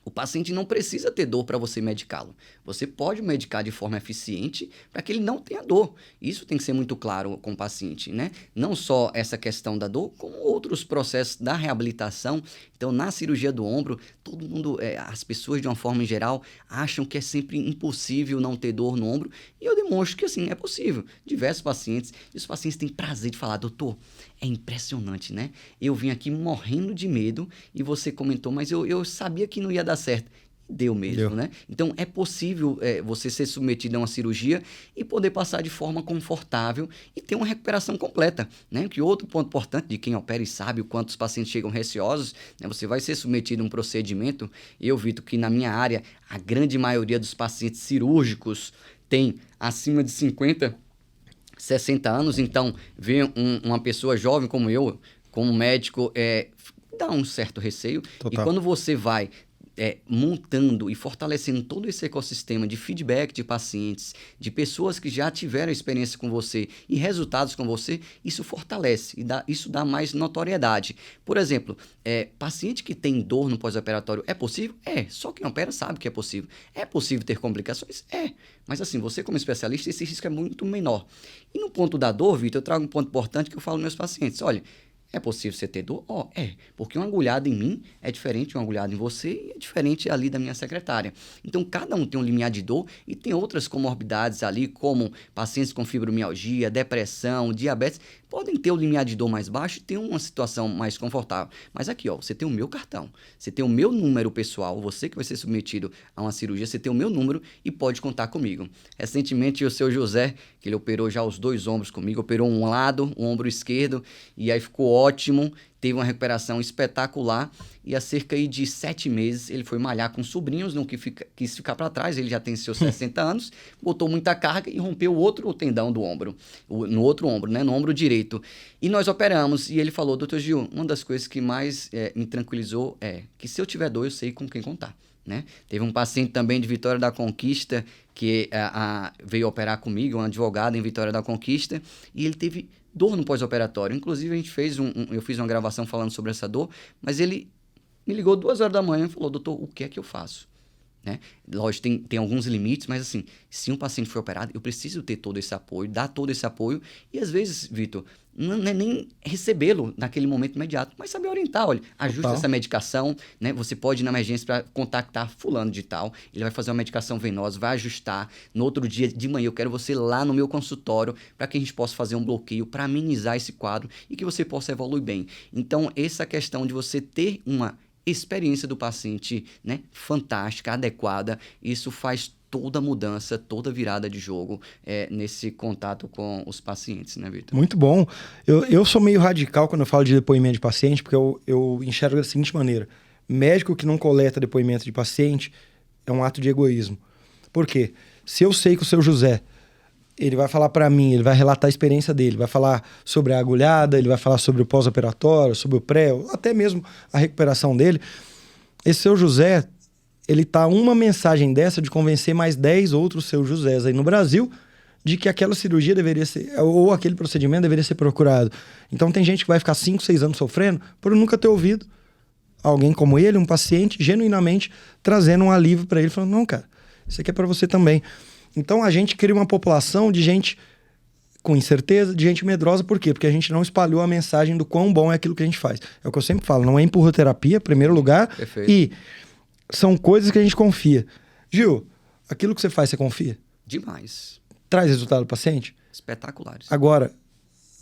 [SPEAKER 1] O paciente não precisa ter dor para você medicá-lo. Você pode medicar de forma eficiente para que ele não tenha dor. Isso tem que ser muito claro com o paciente, né? Não só essa questão da dor, como outros processos da reabilitação. Então, na cirurgia do ombro, todo mundo, as pessoas de uma forma em geral, acham que é sempre impossível não ter dor no ombro. E eu demonstro que, assim, é possível. Diversos pacientes, e os pacientes têm prazer de falar, doutor, é impressionante, né? Eu vim aqui morrendo de medo e você comentou, mas eu sabia que não ia dar certo. Deu mesmo, né? Então, é possível você ser submetido a uma cirurgia e poder passar de forma confortável e ter uma recuperação completa, né? Que outro ponto importante de quem opera e sabe o quanto os pacientes chegam receosos, né? Você vai ser submetido a um procedimento. Eu, Vitor, que na minha área, a grande maioria dos pacientes cirúrgicos tem acima de 50, 60 anos, então ver uma pessoa jovem como eu, como médico, dá um certo receio. Total. E quando você vai montando e fortalecendo todo esse ecossistema de feedback de pacientes, de pessoas que já tiveram experiência com você e resultados com você, isso fortalece e isso dá mais notoriedade. Por exemplo, paciente que tem dor no pós-operatório, é possível? Só quem opera sabe que é possível. É possível ter complicações? Mas assim, você como especialista, esse risco é muito menor. E no ponto da dor, Vitor, eu trago um ponto importante que eu falo aos meus pacientes. Olha, é possível você ter dor? Porque uma agulhada em mim é diferente de uma agulhada em você e é diferente ali da minha secretária. Então, cada um tem um limiar de dor e tem outras comorbidades ali, como pacientes com fibromialgia, depressão, diabetes, podem ter o limiar de dor mais baixo e ter uma situação mais confortável. Mas aqui, você tem o meu cartão, você tem o meu número pessoal, você que vai ser submetido a uma cirurgia, você tem o meu número e pode contar comigo. Recentemente, o seu José, que ele operou já os 2 ombros comigo, operou um lado, o ombro esquerdo, e aí ficou ótimo, teve uma recuperação espetacular e há cerca de 7 meses ele foi malhar com sobrinhos, não quis ficar para trás, ele já tem seus 60 anos, botou muita carga e rompeu o outro tendão do ombro, no outro ombro, né, no ombro direito. E nós operamos e ele falou, doutor Gil, uma das coisas que mais me tranquilizou é que se eu tiver dor eu sei com quem contar. né? Teve um paciente também de Vitória da Conquista que veio operar comigo, um advogado em Vitória da Conquista, e ele teve dor no pós-operatório. Inclusive, a gente fez eu fiz uma gravação falando sobre essa dor, mas ele me ligou 2 horas da manhã e falou, doutor, o que é que eu faço? Né? Lógico, tem alguns limites, mas assim, se um paciente for operado, eu preciso ter todo esse apoio, dar todo esse apoio, e às vezes, Vitor, não é nem recebê-lo naquele momento imediato, mas saber orientar, olha, ajuste essa medicação, né? Você pode ir na emergência para contactar fulano de tal, ele vai fazer uma medicação venosa, vai ajustar, no outro dia de manhã eu quero você lá no meu consultório para que a gente possa fazer um bloqueio, para amenizar esse quadro e que você possa evoluir bem. Então, essa questão de você ter uma experiência do paciente, né, fantástica, adequada, isso faz toda a mudança, toda a virada de jogo nesse contato com os pacientes, né, Vitor?
[SPEAKER 2] Muito bom. Eu sou meio radical quando eu falo de depoimento de paciente, porque eu enxergo da seguinte maneira. Médico que não coleta depoimento de paciente é um ato de egoísmo. Por quê? Se eu sei que o seu José, ele vai falar para mim, ele vai relatar a experiência dele, vai falar sobre a agulhada, ele vai falar sobre o pós-operatório, sobre o pré, até mesmo a recuperação dele. Esse seu José, ele tá uma mensagem dessa de convencer mais 10 outros seus Josés aí no Brasil de que aquela cirurgia deveria ser, ou aquele procedimento deveria ser procurado. Então tem gente que vai ficar 5, 6 anos sofrendo por nunca ter ouvido alguém como ele, um paciente, genuinamente trazendo um alívio para ele, falando, não, cara, isso aqui é para você também. Então a gente cria uma população de gente com incerteza, de gente medrosa. Por quê? Porque a gente não espalhou a mensagem do quão bom é aquilo que a gente faz. É o que eu sempre falo, não é empurroterapia, em primeiro lugar.
[SPEAKER 1] Perfeito.
[SPEAKER 2] E são coisas que a gente confia. Gil, aquilo que você faz, você confia?
[SPEAKER 1] Demais.
[SPEAKER 2] Traz resultado do paciente?
[SPEAKER 1] Espetaculares.
[SPEAKER 2] Agora,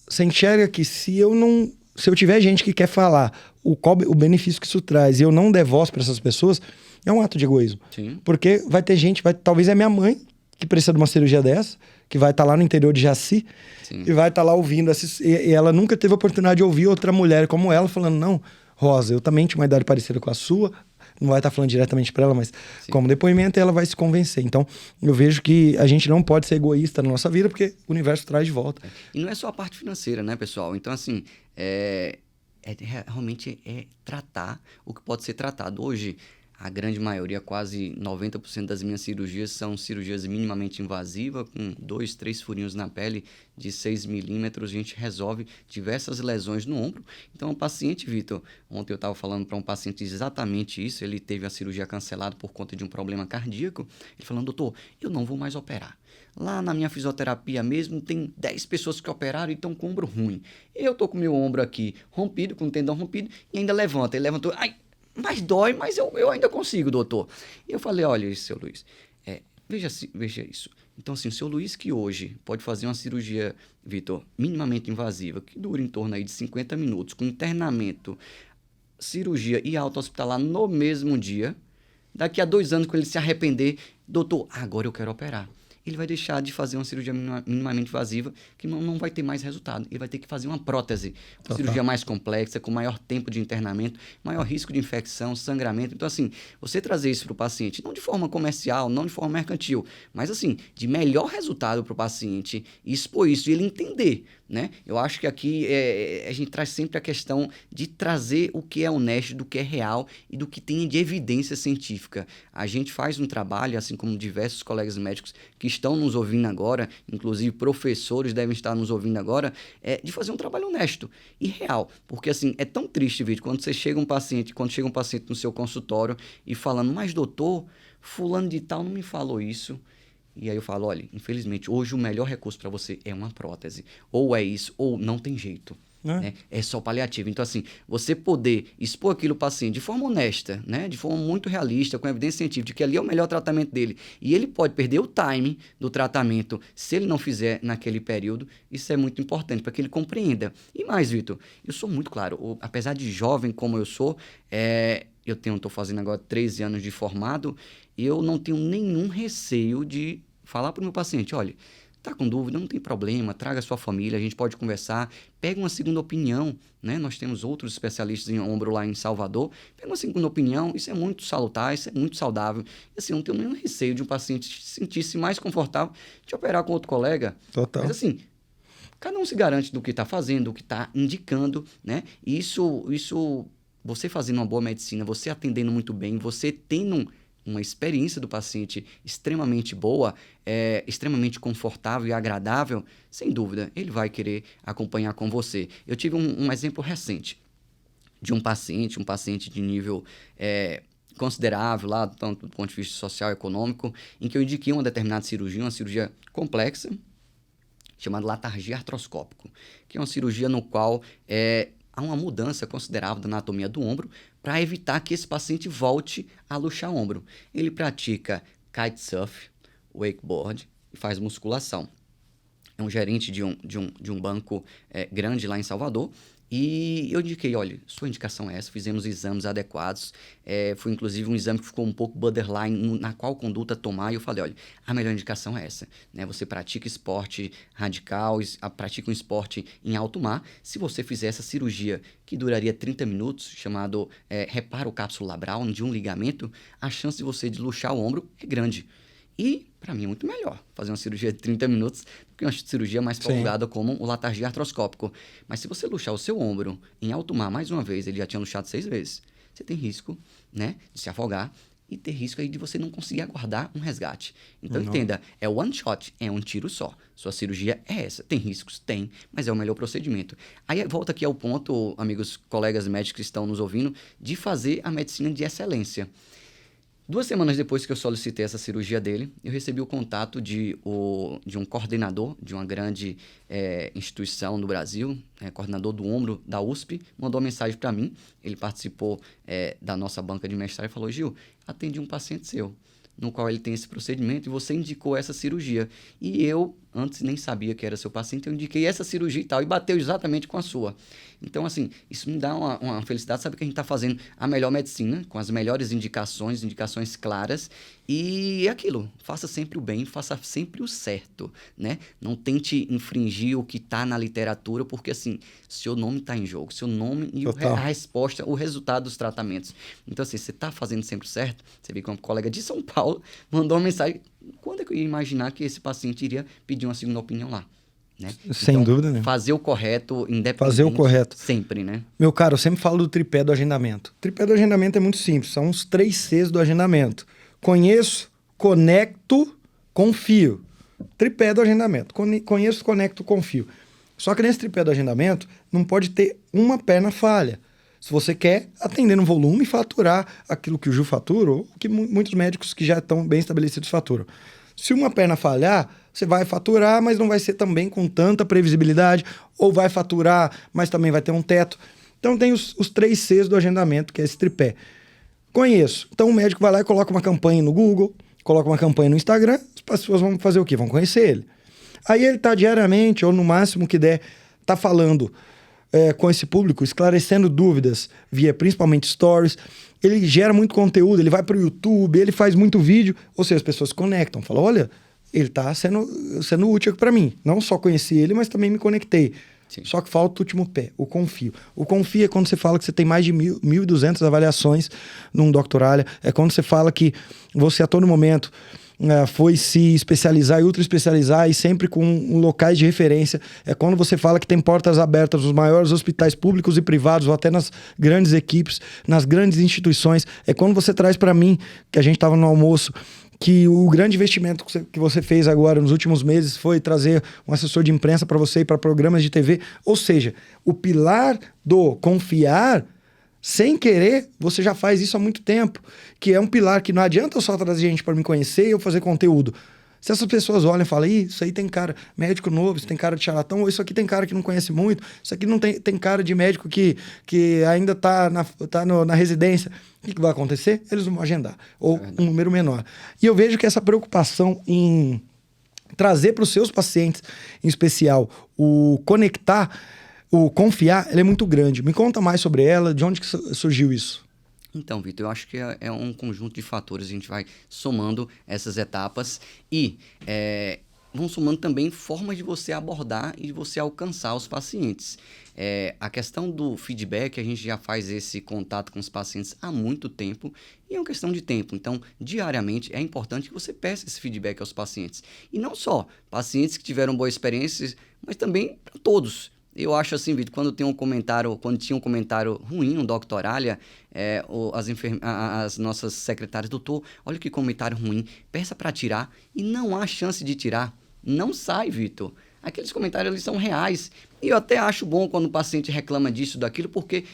[SPEAKER 2] você enxerga que se eu tiver gente que quer falar o benefício que isso traz e eu não der voz para essas pessoas, é um ato de egoísmo.
[SPEAKER 1] Sim.
[SPEAKER 2] Porque vai ter gente, talvez é minha mãe, que precisa de uma cirurgia dessa, que vai estar lá no interior de Jaci,
[SPEAKER 1] Sim.
[SPEAKER 2] e vai estar lá ouvindo, e ela nunca teve a oportunidade de ouvir outra mulher como ela, falando, não, Rosa, eu também tinha uma idade parecida com a sua, não vai estar falando diretamente para ela, mas sim, como depoimento ela vai se convencer. Então, eu vejo que a gente não pode ser egoísta na nossa vida, porque o universo traz de volta.
[SPEAKER 1] E não é só a parte financeira, né, pessoal? Então, assim, realmente é tratar o que pode ser tratado. Hoje, a grande maioria, quase 90% das minhas cirurgias são cirurgias minimamente invasivas, com 2, 3 furinhos na pele de 6 milímetros. A gente resolve diversas lesões no ombro. Então, o paciente, Vitor, ontem eu estava falando para um paciente exatamente isso. Ele teve a cirurgia cancelada por conta de um problema cardíaco. Ele falando, doutor, eu não vou mais operar. Lá na minha fisioterapia mesmo, tem 10 pessoas que operaram e estão com o ombro ruim. Eu estou com o meu ombro aqui rompido, com o tendão rompido, e ainda levanta. Ele levantou, ai, mas dói, mas eu ainda consigo, doutor. E eu falei, olha, seu Luiz, veja isso. Então, assim, o seu Luiz que hoje pode fazer uma cirurgia, Vitor, minimamente invasiva, que dura em torno aí de 50 minutos, com internamento, cirurgia e alta hospitalar no mesmo dia, daqui a 2 anos, quando ele se arrepender, doutor, agora eu quero operar. Ele vai deixar de fazer uma cirurgia minimamente invasiva, que não vai ter mais resultado. Ele vai ter que fazer uma prótese, uma cirurgia mais complexa, com maior tempo de internamento, maior risco de infecção, sangramento. Então, assim, você trazer isso para o paciente, não de forma comercial, não de forma mercantil, mas, assim, de melhor resultado para o paciente, e expor isso e ele entender, né? Eu acho que aqui a gente traz sempre a questão de trazer o que é honesto, do que é real e do que tem de evidência científica. A gente faz um trabalho, assim como diversos colegas médicos que estão nos ouvindo agora, inclusive professores devem estar nos ouvindo agora, de fazer um trabalho honesto e real. Porque, assim, é tão triste, Vitor, quando chega um paciente no seu consultório e falando, mas doutor, fulano de tal não me falou isso. E aí eu falo, olha, infelizmente, hoje o melhor recurso para você é uma prótese. Ou é isso, ou não tem jeito. Né? É só paliativo. Então, assim, você poder expor aquilo ao paciente de forma honesta, né? De forma muito realista, com evidência científica, de que ali é o melhor tratamento dele, e ele pode perder o time do tratamento se ele não fizer naquele período, isso é muito importante para que ele compreenda. E mais, Vitor, eu sou muito claro, apesar de jovem como eu sou, estou fazendo agora 13 anos de formado, eu não tenho nenhum receio de falar para o meu paciente, olha, tá com dúvida, não tem problema, traga a sua família, a gente pode conversar, pega uma segunda opinião, né? Nós temos outros especialistas em ombro lá em Salvador, pega uma segunda opinião, isso é muito salutar, isso é muito saudável. E assim, não tenho nenhum receio de um paciente se sentir-se mais confortável de operar com outro colega.
[SPEAKER 2] Total.
[SPEAKER 1] Mas assim, cada um se garante do que está fazendo, do que está indicando, né? E isso, você fazendo uma boa medicina, você atendendo muito bem, você tendo uma experiência do paciente extremamente boa, extremamente confortável e agradável, sem dúvida, ele vai querer acompanhar com você. Eu tive um exemplo recente de um paciente de nível considerável, lá, tanto do ponto de vista social e econômico, em que eu indiquei uma determinada cirurgia, uma cirurgia complexa, chamada latargia artroscópica, que é uma cirurgia no qual há uma mudança considerável da anatomia do ombro para evitar que esse paciente volte a luxar o ombro. Ele pratica kitesurf, wakeboard e faz musculação. É um gerente de um banco grande lá em Salvador. E eu indiquei, olha, sua indicação é essa, fizemos exames adequados, foi inclusive um exame que ficou um pouco borderline na qual conduta tomar, e eu falei, olha, a melhor indicação é essa, né? Você pratica esporte radical, pratica um esporte em alto mar, se você fizer essa cirurgia que duraria 30 minutos, chamado reparo capsulabral de um ligamento, a chance de você desluxar o ombro é grande. E, para mim, é muito melhor fazer uma cirurgia de 30 minutos do que uma cirurgia mais prolongada como o latargia artroscópico. Mas se você luxar o seu ombro em alto mar, mais uma vez, ele já tinha luxado 6 vezes, você tem risco, né, de se afogar e ter risco aí de você não conseguir aguardar um resgate. Então, entenda, é one shot, é um tiro só. Sua cirurgia é essa. Tem riscos? Tem, mas é o melhor procedimento. Aí, volta aqui ao ponto, amigos, colegas médicos que estão nos ouvindo, de fazer a medicina de excelência. 2 semanas depois que eu solicitei essa cirurgia dele, eu recebi o contato de um coordenador de uma grande instituição no Brasil, coordenador do ombro da USP, mandou uma mensagem para mim. Ele participou da nossa banca de mestrado e falou, Gil, atendi um paciente seu, no qual ele tem esse procedimento e você indicou essa cirurgia. E eu, antes nem sabia que era seu paciente, eu indiquei essa cirurgia e tal, e bateu exatamente com a sua. Então, assim, isso me dá uma felicidade, sabe que a gente está fazendo a melhor medicina, com as melhores indicações claras, e é aquilo, faça sempre o bem, faça sempre o certo, né? Não tente infringir o que está na literatura, porque, assim, seu nome está em jogo, seu nome e a resposta, o resultado dos tratamentos. Então, assim, você está fazendo sempre o certo, você vê que uma colega de São Paulo mandou uma mensagem, quando é que eu ia imaginar que esse paciente iria pedir uma segunda opinião lá? Né?
[SPEAKER 2] Sem
[SPEAKER 1] então,
[SPEAKER 2] dúvida, né?
[SPEAKER 1] Fazer o correto, independente.
[SPEAKER 2] Fazer o correto.
[SPEAKER 1] Sempre, né?
[SPEAKER 2] Meu caro, eu sempre falo do tripé do agendamento. O tripé do agendamento é muito simples, são os 3 Cs do agendamento. Conheço, conecto, confio. Tripé do agendamento. Conheço, conecto, confio. Só que nesse tripé do agendamento não pode ter uma perna falha. Se você quer atender no volume e faturar aquilo que o Gil fatura, ou que muitos médicos que já estão bem estabelecidos faturam. Se uma perna falhar, você vai faturar, mas não vai ser também com tanta previsibilidade, ou vai faturar, mas também vai ter um teto. Então tem os 3 Cs do agendamento, que é esse tripé. Conheço. Então o médico vai lá e coloca uma campanha no Google, coloca uma campanha no Instagram, as pessoas vão fazer o quê? Vão conhecer ele. Aí ele está diariamente, ou no máximo que der, está falando com esse público, esclarecendo dúvidas via principalmente stories. Ele gera muito conteúdo, ele vai para o YouTube, ele faz muito vídeo, ou seja, as pessoas se conectam, falam, olha, ele está sendo útil para mim. Não só conheci ele, mas também me conectei. Sim. Só que falta o último pé, o confio. O confio é quando você fala que você tem mais de 1.200 avaliações num Doctoralha, é quando você fala que você a todo momento foi se especializar e ultra especializar e sempre com locais de referência. É quando você fala que tem portas abertas nos maiores hospitais públicos e privados ou até nas grandes equipes, nas grandes instituições. É quando você traz para mim, que a gente estava no almoço, que o grande investimento que você fez agora nos últimos meses foi trazer um assessor de imprensa para você e para programas de TV. Ou seja, o pilar do confiar, sem querer, você já faz isso há muito tempo, que é um pilar que não adianta eu só trazer gente para me conhecer e eu fazer conteúdo. Se essas pessoas olham e falam, isso aí tem cara médico novo, isso tem cara de charlatão, ou isso aqui tem cara que não conhece muito, isso aqui não tem cara de médico que ainda tá na residência, o que vai acontecer? Eles vão agendar, ou um número menor. E eu vejo que essa preocupação em trazer para os seus pacientes, em especial, o conectar, o confiar, ela é muito grande. Me conta mais sobre ela, de onde que surgiu isso?
[SPEAKER 1] Então, Vitor, eu acho que é um conjunto de fatores, a gente vai somando essas etapas e vão somando também formas de você abordar e de você alcançar os pacientes. A questão do feedback, a gente já faz esse contato com os pacientes há muito tempo e é uma questão de tempo. Então, diariamente, é importante que você peça esse feedback aos pacientes. E não só pacientes que tiveram boas experiências, mas também para todos. Eu acho assim, Vitor, quando tinha um comentário ruim no Doctoralia, as nossas secretárias, doutor, olha que comentário ruim, peça para tirar, e não há chance de tirar. Não sai, Vitor. Aqueles comentários ali são reais. E eu até acho bom quando o paciente reclama disso, daquilo, porque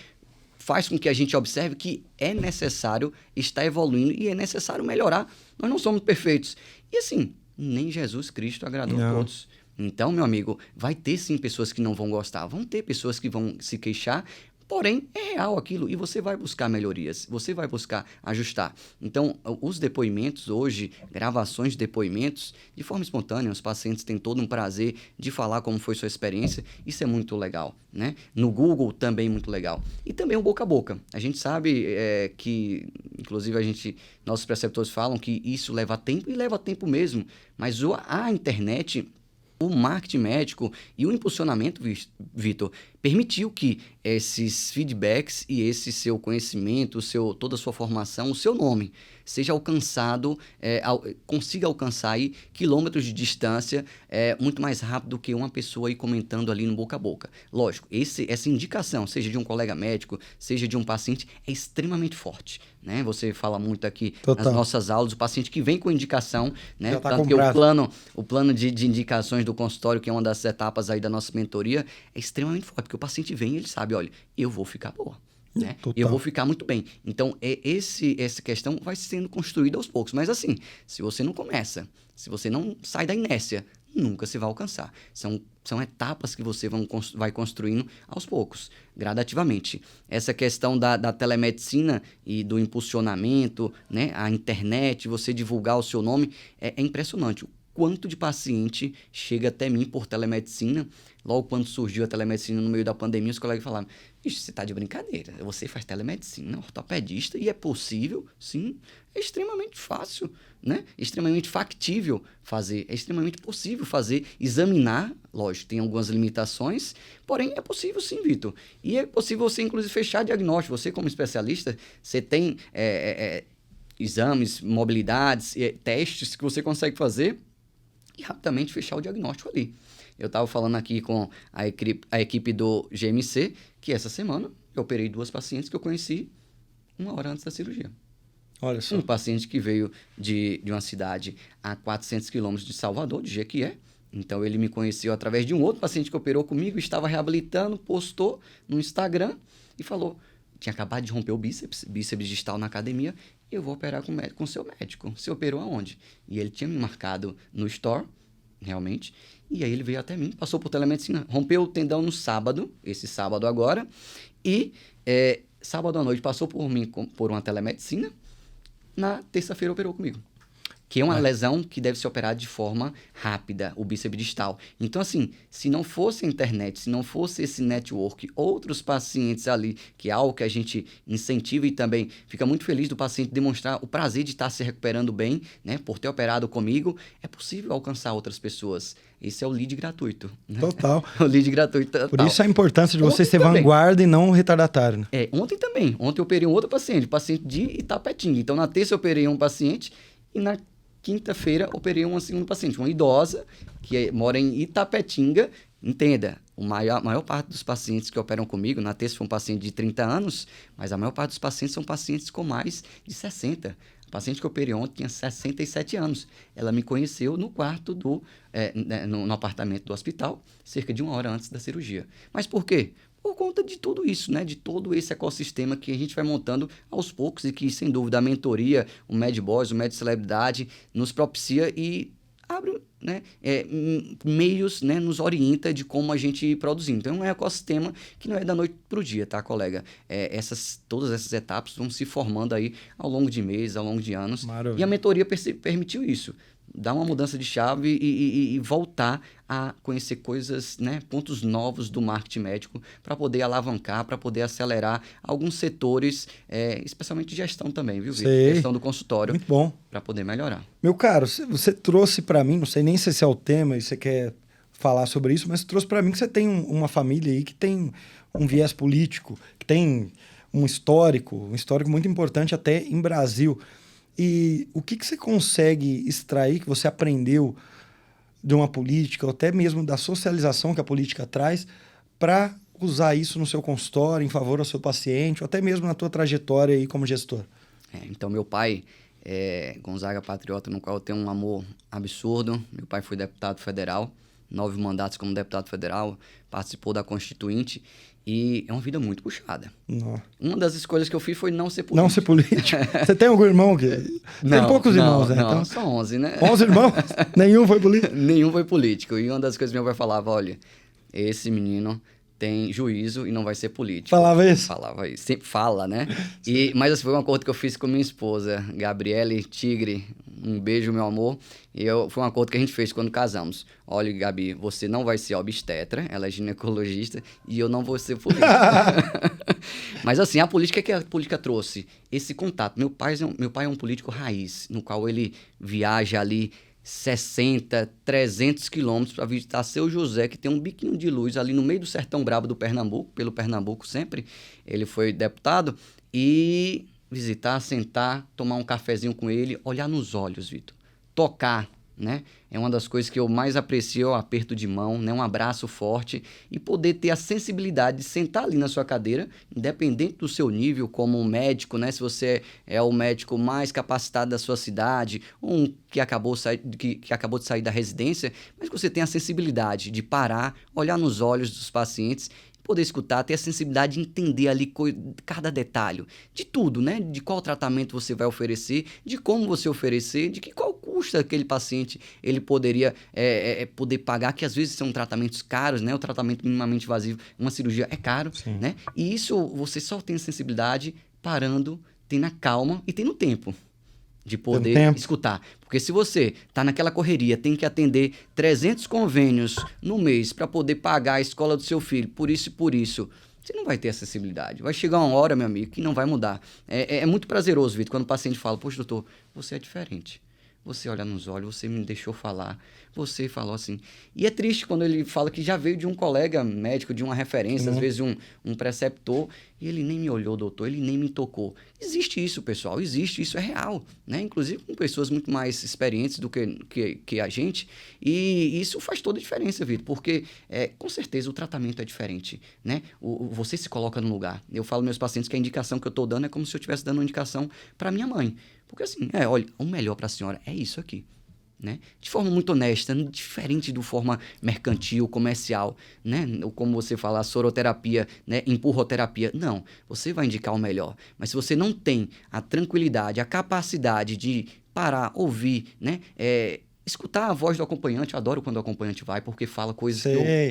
[SPEAKER 1] faz com que a gente observe que é necessário estar evoluindo e é necessário melhorar. Nós não somos perfeitos. E assim, nem Jesus Cristo agradou a todos. Então, meu amigo, vai ter sim pessoas que não vão gostar, vão ter pessoas que vão se queixar, porém, é real aquilo e você vai buscar melhorias, você vai buscar ajustar. Então, os depoimentos hoje, gravações de depoimentos, de forma espontânea, os pacientes têm todo um prazer de falar como foi sua experiência, isso é muito legal, né? No Google também muito legal. E também o boca a boca. A gente sabe que, inclusive, nossos preceptores falam que isso leva tempo e leva tempo mesmo, mas a internet, o marketing médico e o impulsionamento, Vitor, permitiu que esses feedbacks e esse seu conhecimento, toda a sua formação, o seu nome, seja alcançado, consiga alcançar aí quilômetros de distância muito mais rápido do que uma pessoa aí comentando ali no boca a boca. Lógico, essa indicação, seja de um colega médico, seja de um paciente, é extremamente forte, né? Você fala muito aqui nas nossas aulas, o paciente que vem com indicação, né?
[SPEAKER 2] Já tá
[SPEAKER 1] Tanto
[SPEAKER 2] comprado.
[SPEAKER 1] que o plano de indicações do consultório, que é uma das etapas aí da nossa mentoria, é extremamente forte, porque o paciente vem e ele sabe, olha, eu vou ficar boa. Né? Eu vou ficar muito bem. Então, essa questão vai sendo construída aos poucos. Mas assim, se você não começa, se você não sai da inércia, nunca se vai alcançar. São etapas que você vai construindo aos poucos, gradativamente. Essa questão da telemedicina e do impulsionamento, né? A internet, você divulgar o seu nome, é impressionante. O quanto de paciente chega até mim por telemedicina. Logo quando surgiu a telemedicina no meio da pandemia, os colegas falaram, bicho, você está de brincadeira, você faz telemedicina, ortopedista, e é possível? Sim, é extremamente fácil, né? Extremamente factível fazer, é extremamente possível fazer, examinar, lógico, tem algumas limitações, porém é possível sim, Vitor. E é possível você, inclusive, fechar diagnóstico. Você, como especialista, você tem exames, mobilidades, testes que você consegue fazer e rapidamente fechar o diagnóstico ali. Eu estava falando aqui com a equipe do GMC, que essa semana eu operei 2 pacientes que eu conheci 1 hora antes da cirurgia.
[SPEAKER 2] Olha só.
[SPEAKER 1] Um paciente que veio de uma cidade a 400 quilômetros de Salvador, de Jequié. Então, ele me conheceu através de um outro paciente que operou comigo, estava reabilitando, postou no Instagram e falou, tinha acabado de romper o bíceps distal na academia, eu vou operar com o seu médico. Você operou aonde? E ele tinha me marcado no store, realmente, e aí ele veio até mim, passou por telemedicina, rompeu o tendão no sábado, esse sábado agora, e sábado à noite passou por mim por uma telemedicina, na terça-feira operou comigo. Que é uma lesão que deve ser operada de forma rápida, o bíceps distal. Então, assim, se não fosse a internet, se não fosse esse network, outros pacientes ali, que é algo que a gente incentiva e também fica muito feliz do paciente demonstrar o prazer de estar se recuperando bem, né, por ter operado comigo, é possível alcançar outras pessoas. Esse é o lead gratuito. Né?
[SPEAKER 2] Total.
[SPEAKER 1] O lead gratuito. Total.
[SPEAKER 2] Por isso a importância de você ser vanguarda e não retardatário. Né?
[SPEAKER 1] Ontem também. Ontem eu operei um outro paciente de Itapetinga. Então, na terça eu operei um paciente e na quinta-feira, operei uma segunda paciente, uma idosa, que mora em Itapetinga. Entenda, a maior parte dos pacientes que operam comigo, na terça foi um paciente de 30 anos, mas a maior parte dos pacientes são pacientes com mais de 60. A paciente que eu operei ontem tinha 67 anos. Ela me conheceu no quarto no apartamento do hospital, cerca de 1 hora antes da cirurgia. Mas por quê? Por conta de tudo isso, né? De todo esse ecossistema que a gente vai montando aos poucos e que, sem dúvida, a mentoria, o Med Boys, o Med Celebridade, nos propicia e abre, né, meios, né, nos orienta de como a gente produzir. Então, é um ecossistema que não é da noite para o dia, tá, colega? Todas essas etapas vão se formando aí ao longo de meses, ao longo de anos. Maravilha. E a mentoria permitiu isso. Dar uma mudança de chave e voltar a conhecer coisas, né, pontos novos do marketing médico para poder alavancar, para poder acelerar alguns setores, especialmente de gestão também, viu, Vitor? Gestão do consultório.
[SPEAKER 2] Muito bom.
[SPEAKER 1] Para poder melhorar.
[SPEAKER 2] Meu caro, você trouxe para mim, não sei nem se esse é o tema e você quer falar sobre isso, mas trouxe para mim que você tem uma família aí que tem um viés político, que tem um histórico muito importante até em Brasil. E o que você consegue extrair, que você aprendeu de uma política, ou até mesmo da socialização que a política traz, para usar isso no seu consultório, em favor ao seu paciente, ou até mesmo na tua trajetória aí como gestor?
[SPEAKER 1] Então, meu pai é Gonzaga Patriota, no qual eu tenho um amor absurdo. Meu pai foi deputado federal, 9 mandatos como deputado federal, participou da Constituinte e é uma vida muito puxada.
[SPEAKER 2] Não.
[SPEAKER 1] Uma das escolhas que eu fiz foi não ser político.
[SPEAKER 2] Não ser político. Você tem algum irmão que... Tem poucos irmãos, né?
[SPEAKER 1] Não,
[SPEAKER 2] então...
[SPEAKER 1] são 11, né?
[SPEAKER 2] 11 irmãos? Nenhum foi político?
[SPEAKER 1] Nenhum foi político. E uma das coisas que meu pai falava, olha, esse menino tem juízo e não vai ser político.
[SPEAKER 2] Falava isso?
[SPEAKER 1] Falava isso. Sempre fala, né? Mas assim, foi um acordo que eu fiz com minha esposa, Gabriele Tigre. Um beijo, meu amor. Foi um acordo que a gente fez quando casamos. Olha, Gabi, você não vai ser obstetra, ela é ginecologista, e eu não vou ser político. Mas assim, a política que a política trouxe, esse contato. Meu pai é um político raiz, no qual ele viaja ali 60, 300 quilômetros para visitar Seu José, que tem um biquinho de luz ali no meio do sertão brabo do Pernambuco, pelo Pernambuco sempre. Ele foi deputado e visitar, sentar, tomar um cafezinho com ele, olhar nos olhos, Vitor. Tocar, né? É uma das coisas que eu mais aprecio, o aperto de mão, né? Um abraço forte e poder ter a sensibilidade de sentar ali na sua cadeira, independente do seu nível como um médico, né? Se você é o médico mais capacitado da sua cidade, ou um que acabou de sair da residência, mas que você tem a sensibilidade de parar, olhar nos olhos dos pacientes, poder escutar, ter a sensibilidade de entender ali cada detalhe, de tudo, né? De qual tratamento você vai oferecer, de como você oferecer, de qual custa aquele paciente ele poderia poder pagar, que às vezes são tratamentos caros, né? O tratamento minimamente invasivo, uma cirurgia é caro,
[SPEAKER 2] Sim.
[SPEAKER 1] né? E isso você só tem sensibilidade parando, tendo a calma e tendo tempo de poder escutar. Porque se você está naquela correria, tem que atender 300 convênios no mês para poder pagar a escola do seu filho, por isso e por isso, você não vai ter acessibilidade. Vai chegar uma hora, meu amigo, que não vai mudar. É muito prazeroso, Vitor, quando o paciente fala, poxa, doutor, você é diferente. Você olha nos olhos, você me deixou falar, você falou assim. E é triste quando ele fala que já veio de um colega médico, de uma referência, às vezes um preceptor, e ele nem me olhou, doutor, ele nem me tocou. Existe isso, pessoal, existe, isso é real, né? Inclusive com pessoas muito mais experientes do que a gente, e isso faz toda a diferença, Vitor, porque com certeza o tratamento é diferente, né? Você se coloca no lugar. Eu falo aos meus pacientes que a indicação que eu estou dando é como se eu estivesse dando uma indicação para minha mãe. Porque assim, olha, o melhor para a senhora é isso aqui, né? De forma muito honesta, diferente de forma mercantil, comercial, né? Ou como você fala, soroterapia, né? Empurroterapia. Não, você vai indicar o melhor. Mas se você não tem a tranquilidade, a capacidade de parar, ouvir, né? Escutar a voz do acompanhante, eu adoro quando o acompanhante vai, porque fala coisas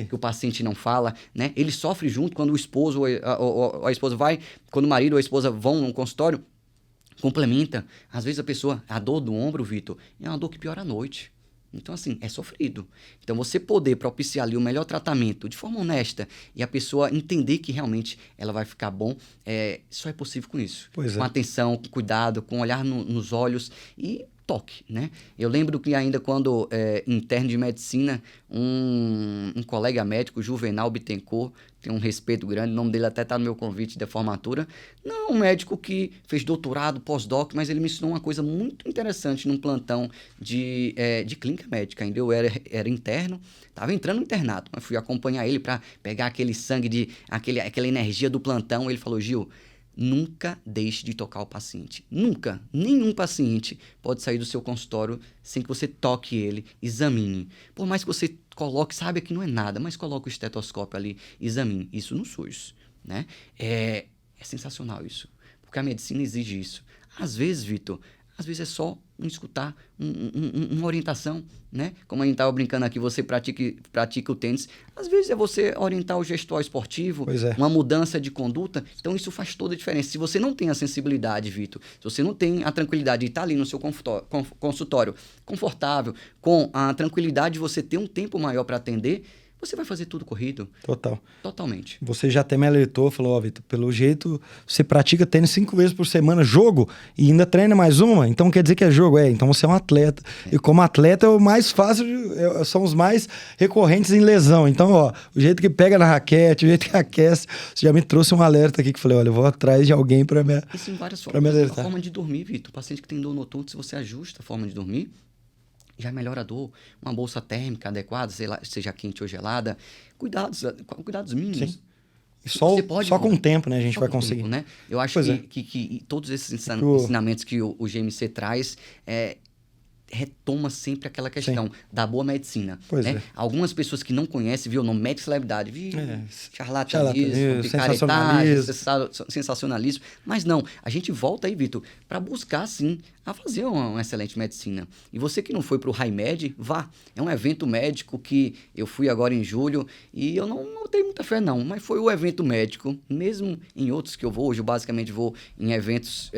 [SPEAKER 1] que o paciente não fala, né? Ele sofre junto quando o esposo ou a esposa vai, quando o marido ou a esposa vão num consultório, complementa. Às vezes a dor do ombro, Vitor, é uma dor que piora à noite. Então, assim, é sofrido. Então, você poder propiciar ali o melhor tratamento de forma honesta e a pessoa entender que realmente ela vai ficar bom, só é possível com isso. Com atenção, com cuidado, com olhar nos olhos e toque, né? Eu lembro que ainda quando interno de medicina, um colega médico, Juvenal Bittencourt, tem um respeito grande, o nome dele até está no meu convite de formatura, não um médico que fez doutorado, pós-doc, mas ele me ensinou uma coisa muito interessante num plantão de clínica médica. Ainda eu era interno, estava entrando no internato, mas fui acompanhar ele para pegar aquele sangue, aquela energia do plantão. Ele falou, Gil, nunca deixe de tocar o paciente. Nunca. Nenhum paciente pode sair do seu consultório sem que você toque ele, examine. Por mais que você coloque, sabe que não é nada, mas coloque o estetoscópio ali, examine. Isso no SUS, né? É sensacional isso, porque a medicina exige isso. Às vezes, Vitor, é só escutar, uma orientação, né? Como a gente estava brincando aqui, você pratica o tênis. Às vezes é você orientar o gestual esportivo, uma mudança de conduta. Então, isso faz toda a diferença. Se você não tem a sensibilidade, Vitor, se você não tem a tranquilidade de estar ali no seu consultório confortável, com a tranquilidade de você ter um tempo maior para atender, você vai fazer tudo corrido.
[SPEAKER 2] Total.
[SPEAKER 1] Totalmente.
[SPEAKER 2] Você já até me alertou, falou, Vitor, pelo jeito você pratica tênis 5 vezes por semana, jogo, e ainda treina mais uma, então quer dizer que é jogo? Então você é um atleta. E como atleta é o mais fácil, são os mais recorrentes em lesão. Então, o jeito que pega na raquete, o jeito que aquece, você já me trouxe um alerta aqui que falei, olha, eu vou atrás de alguém para me
[SPEAKER 1] Isso em várias formas. A forma de dormir, Vitor. O paciente que tem dor noturna, se você ajusta a forma de dormir, já melhora a dor. Uma bolsa térmica adequada, sei lá, seja quente ou gelada. Cuidados mínimos.
[SPEAKER 2] Sim. E só com o tempo, né, a gente
[SPEAKER 1] só
[SPEAKER 2] vai
[SPEAKER 1] com o
[SPEAKER 2] conseguir.
[SPEAKER 1] tempo, né? Eu acho que todos esses ensinamentos que o GMC traz retoma sempre aquela questão da boa medicina. Né? Algumas pessoas que não conhecem, viu o nome médico celebridade, charlatanismo, picaretagem, sensacionalismo. Mas não, a gente volta aí, Vitor, para buscar, sim, a fazer uma excelente medicina. E você que não foi para o HiMed, vá. É um evento médico que eu fui agora em julho e eu não tenho muita fé, não. Mas foi o evento médico, mesmo em outros que eu vou. Hoje eu basicamente vou em eventos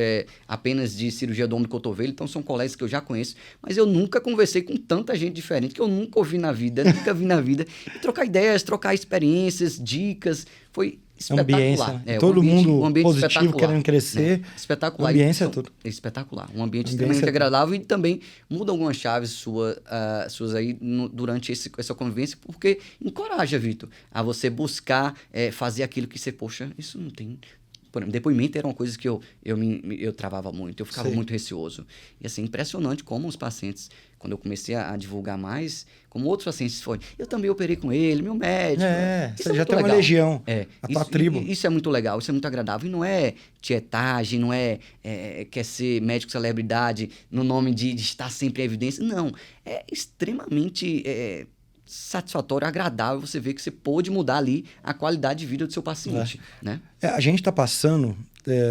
[SPEAKER 1] apenas de cirurgia do ombro e cotovelo. Então são colegas que eu já conheço. Mas eu nunca conversei com tanta gente diferente que eu nunca ouvi na vida, nunca vi na vida. E trocar ideias, trocar experiências, dicas. Foi espetacular.
[SPEAKER 2] Todo mundo positivo, querendo crescer.
[SPEAKER 1] Né? Espetacular.
[SPEAKER 2] Ambiência é tudo.
[SPEAKER 1] Espetacular. Um ambiente extremamente agradável e também muda algumas chaves suas aí durante essa convivência, porque encoraja, Vitor, a você buscar fazer aquilo que você, poxa, isso não tem... Por exemplo, depoimento era uma coisa que eu travava muito, eu ficava muito receoso. E assim, impressionante como os pacientes, quando eu comecei a divulgar mais, como outros pacientes foram, eu também operei com ele, meu médico.
[SPEAKER 2] Você já tem uma legião, a tua tribo.
[SPEAKER 1] Isso é muito legal, isso é muito agradável. E não é tietagem, não quer ser médico celebridade no nome de estar sempre em evidência. Não, é extremamente... satisfatório, agradável você ver que você pôde mudar ali a qualidade de vida do seu paciente. Né?
[SPEAKER 2] A gente está passando,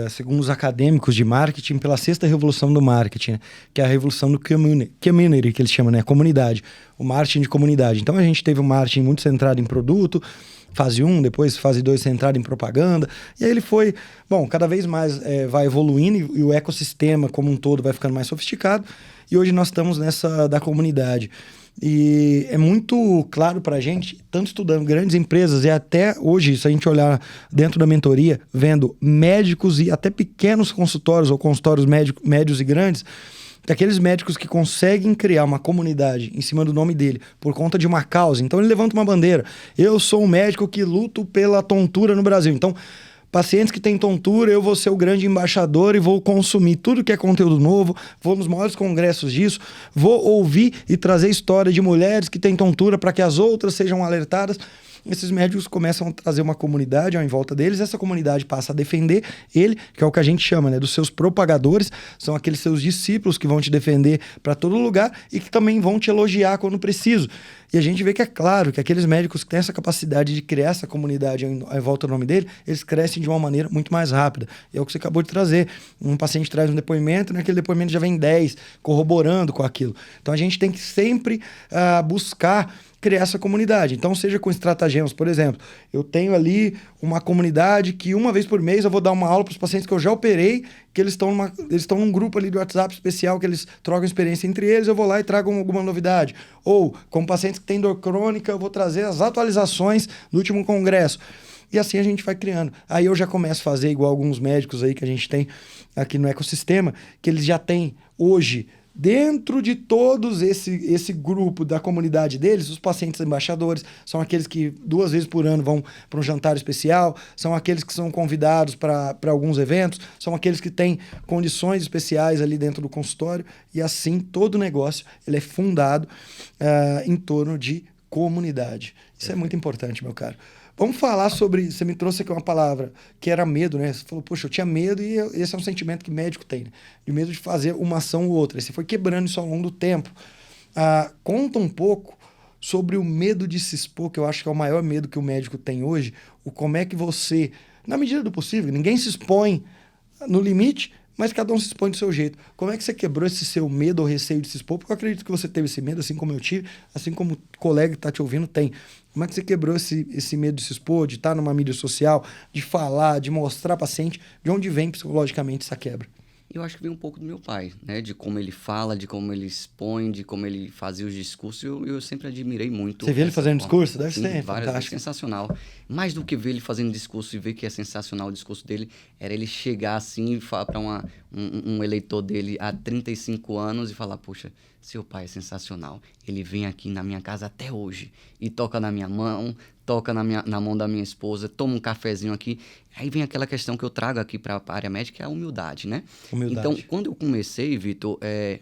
[SPEAKER 2] segundo os acadêmicos de marketing, pela sexta revolução do marketing, né? Que é a revolução do community, que eles chamam, né? Comunidade. O marketing de comunidade. Então a gente teve um marketing muito centrado em produto, fase 1, depois fase 2 centrado em propaganda. E aí ele foi, cada vez mais vai evoluindo e o ecossistema como um todo vai ficando mais sofisticado. E hoje nós estamos nessa da comunidade. E é muito claro para a gente, tanto estudando grandes empresas e até hoje, se a gente olhar dentro da mentoria, vendo médicos e até pequenos consultórios ou consultórios médios e grandes, aqueles médicos que conseguem criar uma comunidade em cima do nome dele por conta de uma causa. Então ele levanta uma bandeira. Eu sou um médico que luto pela tontura no Brasil. Então, pacientes que têm tontura, eu vou ser o grande embaixador e vou consumir tudo que é conteúdo novo, vou nos maiores congressos disso, vou ouvir e trazer história de mulheres que têm tontura para que as outras sejam alertadas. Esses médicos começam a trazer uma comunidade em volta deles, essa comunidade passa a defender ele, que é o que a gente chama, né, dos seus propagadores, são aqueles seus discípulos que vão te defender para todo lugar e que também vão te elogiar quando preciso. E a gente vê que é claro que aqueles médicos que têm essa capacidade de criar essa comunidade em volta do nome dele, eles crescem de uma maneira muito mais rápida. E é o que você acabou de trazer. Um paciente traz um depoimento, e naquele depoimento já vem 10, corroborando com aquilo. Então a gente tem que sempre buscar criar essa comunidade. Então, seja com estratagemas, por exemplo, eu tenho ali uma comunidade que uma vez por mês eu vou dar uma aula para os pacientes que eu já operei, que eles estão num grupo ali do WhatsApp especial, que eles trocam experiência entre eles, eu vou lá e trago alguma novidade. Ou, como pacientes que têm dor crônica, eu vou trazer as atualizações do último congresso. E assim a gente vai criando. Aí eu já começo a fazer igual alguns médicos aí que a gente tem aqui no ecossistema, que eles já têm hoje, dentro de todos esse grupo da comunidade deles, os pacientes embaixadores são aqueles que 2 vezes por ano vão para um jantar especial, são aqueles que são convidados para alguns eventos, são aqueles que têm condições especiais ali dentro do consultório, e assim todo o negócio ele é fundado em torno de comunidade. Isso é muito importante, meu caro. Vamos falar sobre... Você me trouxe aqui uma palavra que era medo, né? Você falou, poxa, eu tinha medo e esse é um sentimento que médico tem, né? De medo de fazer uma ação ou outra. E você foi quebrando isso ao longo do tempo. Conta um pouco sobre o medo de se expor, que eu acho que é o maior medo que o médico tem hoje. Como é que você, na medida do possível, ninguém se expõe no limite, mas cada um se expõe do seu jeito. Como é que você quebrou esse seu medo ou receio de se expor? Porque eu acredito que você teve esse medo, assim como eu tive, assim como o colega que está te ouvindo tem. Como é que você quebrou esse medo de se expor, de estar numa mídia social, de falar, de mostrar para paciente? De onde vem psicologicamente essa quebra?
[SPEAKER 1] Eu acho que vem um pouco do meu pai, né? De como ele fala, de como ele expõe, de como ele fazia os discursos. Eu sempre admirei muito.
[SPEAKER 2] Você vê ele fazendo discurso? Deve
[SPEAKER 1] Sim,
[SPEAKER 2] ser
[SPEAKER 1] fantástico. Sensacional. Mais do que ver ele fazendo discurso e ver que é sensacional o discurso dele, era ele chegar assim e falar para um eleitor dele há 35 anos e falar, poxa, seu pai é sensacional. Ele vem aqui na minha casa até hoje e toca na minha mão, toca na mão da minha esposa, toma um cafezinho aqui. Aí vem aquela questão que eu trago aqui para a área médica, que é a humildade, né?
[SPEAKER 2] Humildade.
[SPEAKER 1] Então, quando eu comecei, Vitor,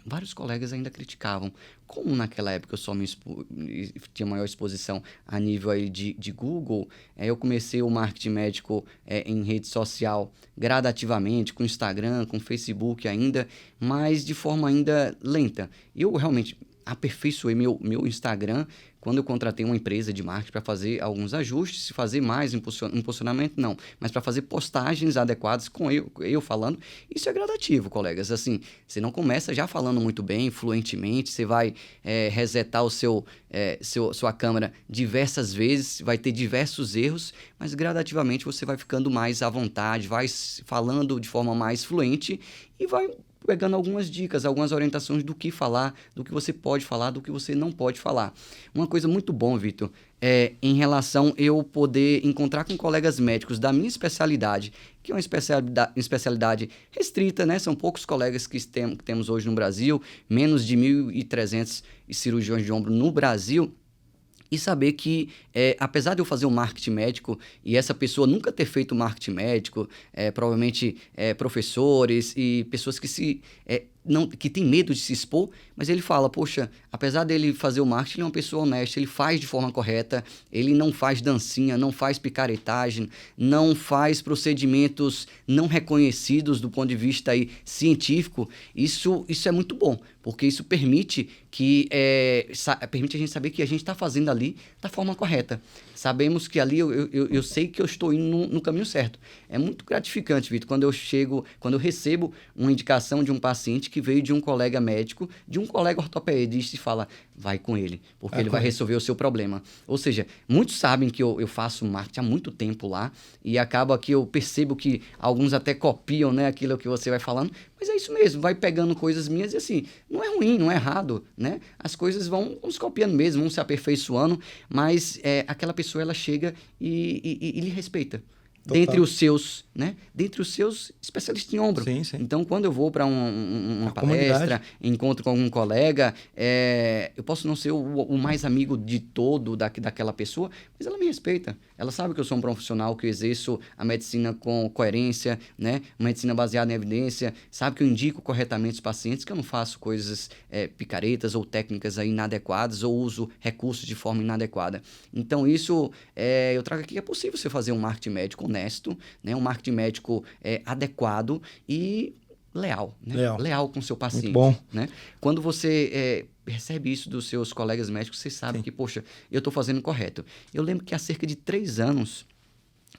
[SPEAKER 1] vários colegas ainda criticavam. Como naquela época eu só tinha maior exposição a nível aí de Google, eu comecei o marketing médico em rede social gradativamente, com Instagram, com Facebook ainda, mas de forma ainda lenta. Eu realmente aperfeiçoei meu Instagram quando eu contratei uma empresa de marketing para fazer alguns ajustes, fazer mais impulsionamento, não, mas para fazer postagens adequadas com eu falando. Isso é gradativo, colegas. Assim, você não começa já falando muito bem, fluentemente, você vai resetar sua câmera diversas vezes, vai ter diversos erros, mas gradativamente você vai ficando mais à vontade, vai falando de forma mais fluente e vai pegando algumas dicas, algumas orientações do que falar, do que você pode falar, do que você não pode falar. Uma coisa muito bom, Vitor, em relação eu poder encontrar com colegas médicos da minha especialidade, que é uma especialidade restrita, né? São poucos colegas que temos hoje no Brasil, menos de 1.300 cirurgiões de ombro no Brasil. E saber que, apesar de eu fazer um marketing médico e essa pessoa nunca ter feito marketing médico, provavelmente professores e pessoas que tem medo de se expor, mas ele fala, poxa, apesar dele fazer o marketing, ele é uma pessoa honesta, ele faz de forma correta, ele não faz dancinha, não faz picaretagem, não faz procedimentos não reconhecidos do ponto de vista aí, científico. Isso é muito bom, porque isso permite a gente saber que a gente está fazendo ali da forma correta. Sabemos que ali eu sei que eu estou indo no caminho certo. É muito gratificante, Vitor, quando eu recebo uma indicação de um paciente que veio de um colega médico, de um colega ortopedista e fala, vai com ele, porque ele vai resolver o seu problema. Ou seja, muitos sabem que eu faço marketing há muito tempo lá e acaba que eu percebo que alguns até copiam, né, aquilo que você vai falando, mas é isso mesmo, vai pegando coisas minhas e assim, não é ruim, não é errado, né? As coisas vão se copiando mesmo, vão se aperfeiçoando, mas aquela pessoa ela chega e lhe respeita. Total. Dentre os seus especialistas em ombro.
[SPEAKER 2] Sim, sim.
[SPEAKER 1] Então, quando eu vou para uma palestra, encontro com algum colega, eu posso não ser o mais amigo de todo daquela pessoa, mas ela me respeita. Ela sabe que eu sou um profissional, que eu exerço a medicina com coerência, né? Uma medicina baseada em evidência, sabe que eu indico corretamente os pacientes, que eu não faço coisas picaretas ou técnicas aí inadequadas ou uso recursos de forma inadequada. Então, isso eu trago aqui que é possível você fazer um marketing médico honesto, né? Um marketing médico adequado e leal, né? Leal com o seu paciente.
[SPEAKER 2] Muito bom.
[SPEAKER 1] Né? Quando você recebe isso dos seus colegas médicos, você sabe que, poxa, eu estou fazendo correto. Eu lembro que há cerca de 3 anos,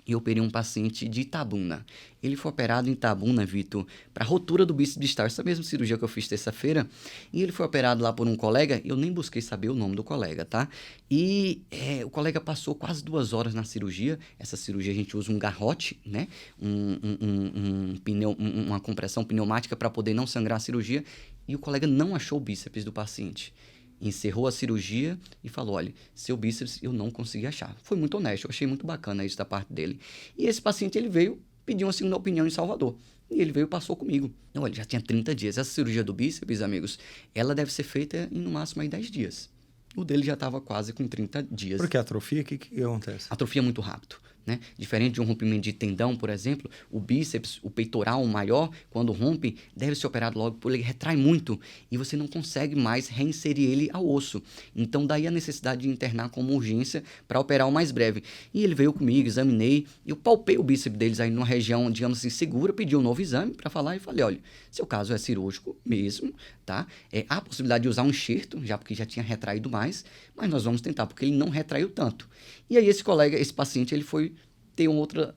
[SPEAKER 1] eu operei um paciente de Itabuna. Ele foi operado em Itabuna, Vitor, para rotura do bíceps distal, essa mesma cirurgia que eu fiz terça-feira. E ele foi operado lá por um colega, eu nem busquei saber o nome do colega, tá? E o colega passou quase 2 horas na cirurgia. Essa cirurgia a gente usa um garrote, né? Uma compressão pneumática para poder não sangrar a cirurgia. E o colega não achou o bíceps do paciente. Encerrou a cirurgia e falou, olha, seu bíceps eu não consegui achar. Foi muito honesto, eu achei muito bacana isso da parte dele. E esse paciente, ele veio pedir uma segunda opinião em Salvador. E ele veio e passou comigo. Olha, já tinha 30 dias. Essa cirurgia do bíceps, amigos, ela deve ser feita em no máximo aí 10 dias. O dele já estava quase com 30 dias.
[SPEAKER 2] Por que atrofia? O que acontece?
[SPEAKER 1] Atrofia muito rápido. Né? Diferente de um rompimento de tendão, por exemplo, o bíceps, o peitoral maior, quando rompe, deve ser operado logo, porque ele retrai muito e você não consegue mais reinserir ele ao osso. Então, daí a necessidade de internar como urgência para operar o mais breve. E ele veio comigo, examinei, eu palpei o bíceps deles aí numa região, digamos assim, segura, pedi um novo exame para falar e falei, olha, seu caso é cirúrgico mesmo, tá? Há a possibilidade de usar um enxerto, já porque já tinha retraído mais, mas nós vamos tentar, porque ele não retraiu tanto. E aí esse paciente, ele foi ter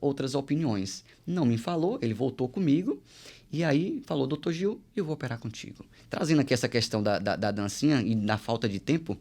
[SPEAKER 1] outras opiniões. Não me falou, ele voltou comigo e aí falou, doutor Gil, eu vou operar contigo. Trazendo aqui essa questão da dancinha e da falta de tempo,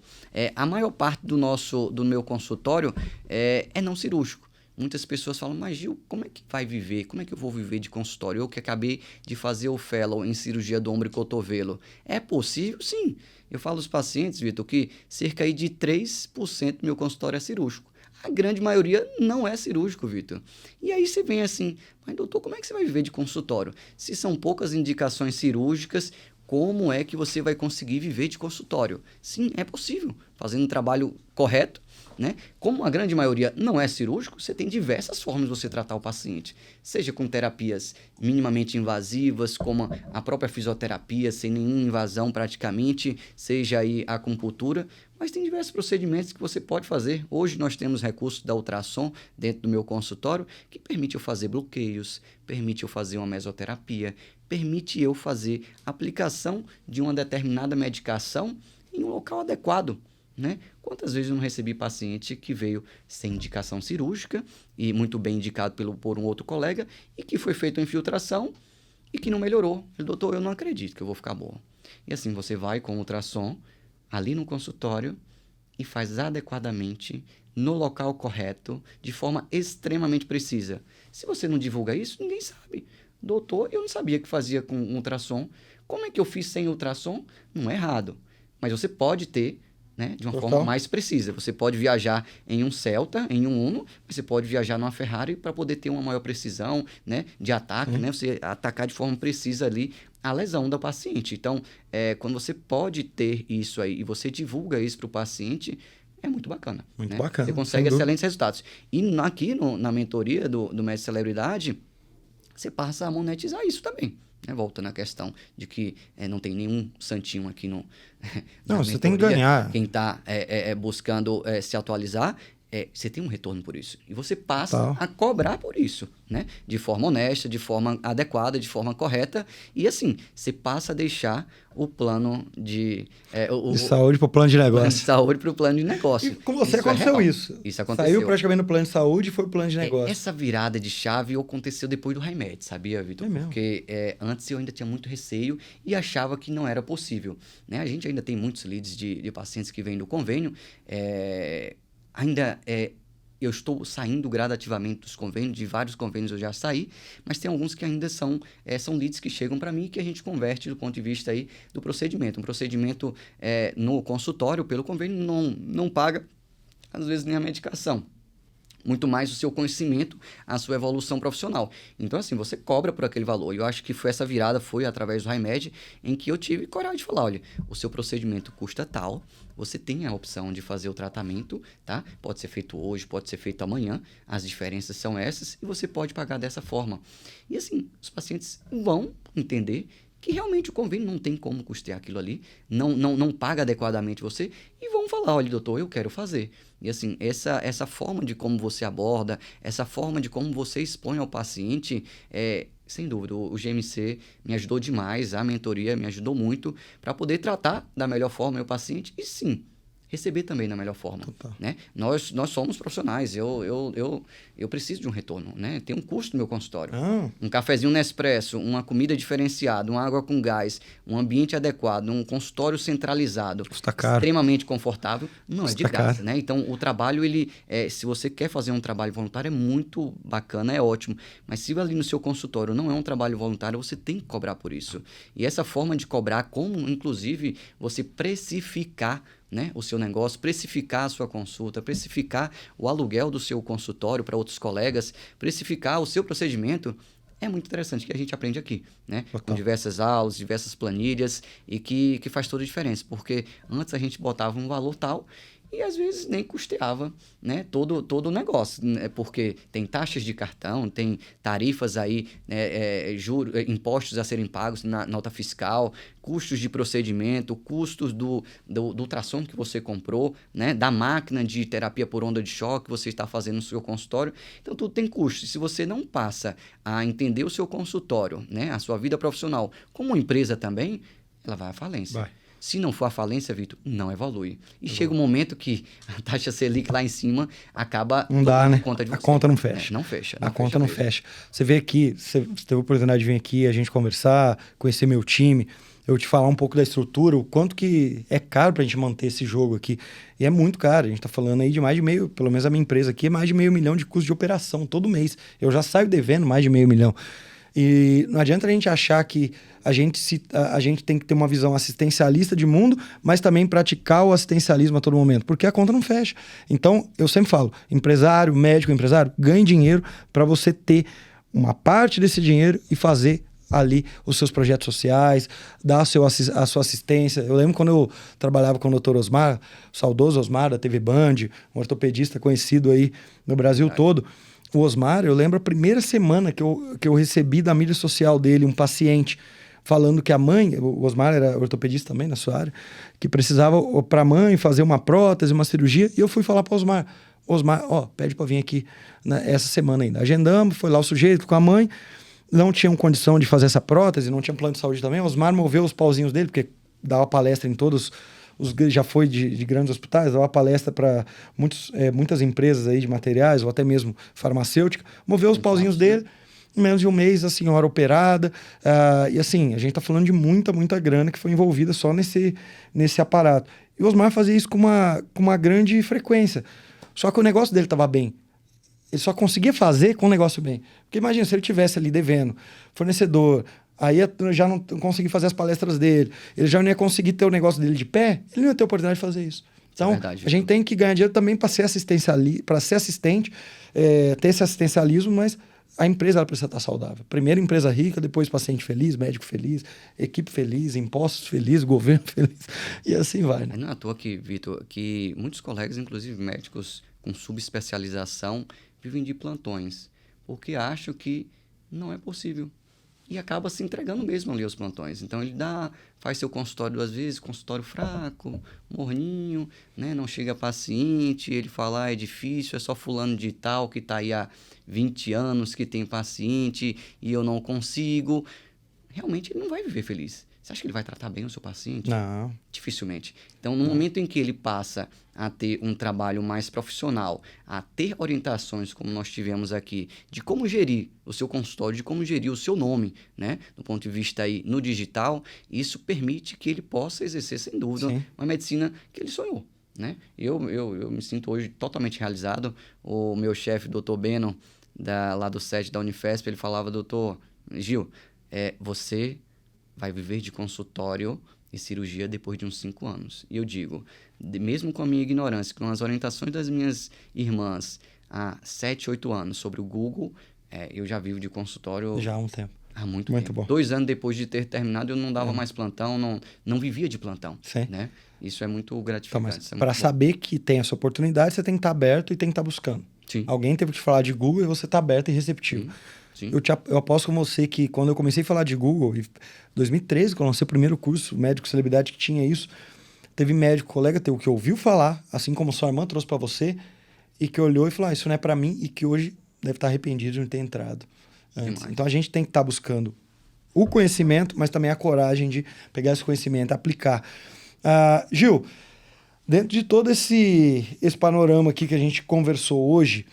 [SPEAKER 1] a maior parte do meu consultório é não cirúrgico. Muitas pessoas falam, mas Gil, como é que vai viver? Como é que eu vou viver de consultório? Eu que acabei de fazer o fellow em cirurgia do ombro e cotovelo. É possível? Sim. Eu falo aos pacientes, Vitor, que cerca aí de 3% do meu consultório é cirúrgico. A grande maioria não é cirúrgico, Vitor. E aí você vem assim, mas doutor, como é que você vai viver de consultório? Se são poucas indicações cirúrgicas, como é que você vai conseguir viver de consultório? Sim, é possível. fazendo um trabalho correto, né? Como a grande maioria não é cirúrgico, você tem diversas formas de você tratar o paciente. Seja com terapias minimamente invasivas, como a própria fisioterapia, sem nenhuma invasão praticamente, seja aí a acupuntura, mas tem diversos procedimentos que você pode fazer. Hoje nós temos recursos da ultrassom dentro do meu consultório que permite eu fazer bloqueios, permite eu fazer uma mesoterapia, permite eu fazer aplicação de uma determinada medicação em um local adequado, né? Quantas vezes eu não recebi paciente que veio sem indicação cirúrgica e muito bem indicado por um outro colega e que foi feita uma infiltração e que não melhorou. Doutor, eu não acredito que eu vou ficar bom. E assim, você vai com o ultrassom ali no consultório e faz adequadamente no local correto, de forma extremamente precisa. Se você não divulga isso, ninguém sabe. Doutor, eu não sabia que fazia com ultrassom. Como é que eu fiz sem ultrassom? Não é errado. Mas você pode ter, né, de uma forma mais precisa. Você pode viajar em um Celta, em um Uno, você pode viajar numa Ferrari para poder ter uma maior precisão, né, de ataque, né, você atacar de forma precisa ali a lesão do paciente. Então, quando você pode ter isso aí e você divulga isso para o paciente, é muito bacana.
[SPEAKER 2] Muito
[SPEAKER 1] né?
[SPEAKER 2] bacana.
[SPEAKER 1] Você consegue excelentes resultados. E aqui na mentoria do Mestre Celebridade, você passa a monetizar isso também. Né? Voltando à questão de que não tem nenhum santinho aqui no...
[SPEAKER 2] Não, você tem que ganhar.
[SPEAKER 1] Quem está buscando se atualizar, você tem um retorno por isso. E você passa a cobrar por isso, né? De forma honesta, de forma adequada, de forma correta. E assim, você passa a deixar o plano de
[SPEAKER 2] saúde para o plano de negócio.
[SPEAKER 1] De saúde para o plano de negócio.
[SPEAKER 2] E com você aconteceu isso.
[SPEAKER 1] Isso aconteceu.
[SPEAKER 2] Saiu praticamente no plano de saúde e foi o plano de negócio.
[SPEAKER 1] Essa virada de chave aconteceu depois do Remed, sabia, Vitor? Porque antes eu ainda tinha muito receio e achava que não era possível. Né? A gente ainda tem muitos leads de pacientes que vêm do convênio. Eu estou saindo gradativamente dos convênios, de vários convênios eu já saí, mas tem alguns que ainda são leads que chegam para mim e que a gente converte do ponto de vista aí do procedimento. Um procedimento no consultório, pelo convênio, não paga, às vezes, nem a medicação. Muito mais o seu conhecimento, a sua evolução profissional. Então, assim, você cobra por aquele valor. E eu acho que essa virada foi através do Remed, em que eu tive coragem de falar, olha, o seu procedimento custa tal, você tem a opção de fazer o tratamento, tá? Pode ser feito hoje, pode ser feito amanhã, as diferenças são essas, e você pode pagar dessa forma. E assim, os pacientes vão entender que realmente o convênio não tem como custear aquilo ali, não paga adequadamente você, e vão falar, olha, doutor, eu quero fazer. E assim, essa forma de como você aborda, essa forma de como você expõe ao paciente, sem dúvida, o GMC me ajudou demais, a mentoria me ajudou muito para poder tratar da melhor forma o paciente e sim, receber também da melhor forma. Né? Nós somos profissionais, eu preciso de um retorno, né? Tem um custo no meu consultório. Um cafezinho Nespresso, uma comida diferenciada, uma água com gás, um ambiente adequado, um consultório centralizado,
[SPEAKER 2] custa caro,
[SPEAKER 1] extremamente confortável, não
[SPEAKER 2] custa
[SPEAKER 1] é de graça.
[SPEAKER 2] Caro.
[SPEAKER 1] Né? Então, o trabalho, se você quer fazer um trabalho voluntário, é muito bacana, é ótimo. Mas se ali no seu consultório não é um trabalho voluntário, você tem que cobrar por isso. E essa forma de cobrar, como inclusive você precificar, né, o seu negócio, precificar a sua consulta, precificar o aluguel do seu consultório para outros colegas, precificar o seu procedimento, é muito interessante que a gente aprende aqui, né? Com diversas aulas, diversas planilhas e que faz toda a diferença, porque antes a gente botava um valor tal e às vezes nem custeava, né, todo o negócio, né, porque tem taxas de cartão, tem tarifas aí, impostos a serem pagos na nota fiscal, custos de procedimento, custos do ultrassom que você comprou, né, da máquina de terapia por onda de choque que você está fazendo no seu consultório. Então, tudo tem custo. Se você não passa a entender o seu consultório, né, a sua vida profissional como empresa também, ela vai à falência. Se não for a falência, Vitor, não evolui. E chega um momento que a taxa Selic lá em cima acaba...
[SPEAKER 2] Não dá, né?
[SPEAKER 1] Conta de você.
[SPEAKER 2] A conta não fecha.
[SPEAKER 1] Não fecha.
[SPEAKER 2] A conta não fecha. Você vê aqui, você teve a oportunidade de vir aqui, a gente conversar, conhecer meu time, eu te falar um pouco da estrutura, o quanto que é caro pra gente manter esse jogo aqui. E é muito caro. A gente tá falando aí de mais de meio, pelo menos a minha empresa aqui, é mais de R$500 mil de custo de operação todo mês. Eu já saio devendo mais de R$500 mil. E não adianta a gente achar que a gente tem que ter uma visão assistencialista de mundo, mas também praticar o assistencialismo a todo momento, porque a conta não fecha. Então, eu sempre falo, empresário, médico, ganhe dinheiro para você ter uma parte desse dinheiro e fazer ali os seus projetos sociais, dar a sua assistência. Eu lembro quando eu trabalhava com o Dr. Osmar, o saudoso Osmar da TV Band, um ortopedista conhecido aí no Brasil todo. O Osmar, eu lembro a primeira semana que eu recebi da mídia social dele um paciente falando que a mãe, o Osmar era ortopedista também na sua área, que precisava para a mãe fazer uma prótese, uma cirurgia, e eu fui falar para o Osmar, pede para vir aqui essa semana ainda. Agendamos, foi lá o sujeito com a mãe, não tinham condição de fazer essa prótese, não tinha plano de saúde também. O Osmar moveu os pauzinhos dele, porque dava palestra em todos já foi de grandes hospitais, dava palestra para muitas empresas aí de materiais, ou até mesmo farmacêutica, moveu os pauzinhos dele. Em menos de um mês, a senhora operada. E assim, a gente está falando de muita grana que foi envolvida só nesse aparato. E o Osmar fazia isso com uma grande frequência. Só que o negócio dele estava bem. Ele só conseguia fazer com o negócio bem. Porque imagina, se ele tivesse ali devendo, fornecedor, aí já não conseguia fazer as palestras dele, ele já não ia conseguir ter o negócio dele de pé, ele não ia ter oportunidade de fazer isso. Então, a gente tem que ganhar dinheiro também para ser assistente, ter esse assistencialismo, mas a empresa ela precisa estar saudável. Primeiro empresa rica, depois paciente feliz, médico feliz, equipe feliz, impostos felizes, governo feliz, e assim vai, né?
[SPEAKER 1] Não é à toa que, Vitor, que muitos colegas, inclusive médicos com subespecialização, vivem de plantões, porque acham que não é possível. E acaba se entregando mesmo ali aos plantões. Então, ele faz seu consultório 2 vezes, consultório fraco, morninho, né? Não chega paciente, ele fala, é difícil, é só fulano de tal que está aí há 20 anos que tem paciente e eu não consigo. Realmente, ele não vai viver feliz. Você acha que ele vai tratar bem o seu paciente?
[SPEAKER 2] Não.
[SPEAKER 1] Dificilmente. Então, no momento em que ele passa a ter um trabalho mais profissional, a ter orientações, como nós tivemos aqui, de como gerir o seu consultório, de como gerir o seu nome, né? Do ponto de vista aí no digital, isso permite que ele possa exercer, sem dúvida, uma medicina que ele sonhou, né? Eu me sinto hoje totalmente realizado. O meu chefe, Dr. Beno, lá do SET da Unifesp, ele falava, doutor Gil, você vai viver de consultório e cirurgia depois de uns 5 anos. E eu digo, mesmo com a minha ignorância, com as orientações das minhas irmãs há 7, 8 anos sobre o Google, eu já vivo de consultório...
[SPEAKER 2] Já há um tempo.
[SPEAKER 1] Há muito tempo. Bom. 2 anos depois de ter terminado, eu não dava mais plantão, não vivia de plantão.
[SPEAKER 2] Sim.
[SPEAKER 1] Né? Isso é muito gratificante.
[SPEAKER 2] Então, para saber que tem essa oportunidade, você tem que estar aberto e tem que estar buscando.
[SPEAKER 1] Sim.
[SPEAKER 2] Alguém teve que te falar de Google e você está aberto e receptivo.
[SPEAKER 1] Sim.
[SPEAKER 2] Eu aposto com você que quando eu comecei a falar de Google, em 2013, quando eu lancei o primeiro curso médico celebridade que tinha isso, teve médico, colega teu, que ouviu falar, assim como sua irmã trouxe para você, e que olhou e falou, isso não é para mim, e que hoje deve estar arrependido de não ter entrado antes. Então a gente tem que estar buscando o conhecimento, mas também a coragem de pegar esse conhecimento e aplicar. Gil, dentro de todo esse panorama aqui que a gente conversou hoje,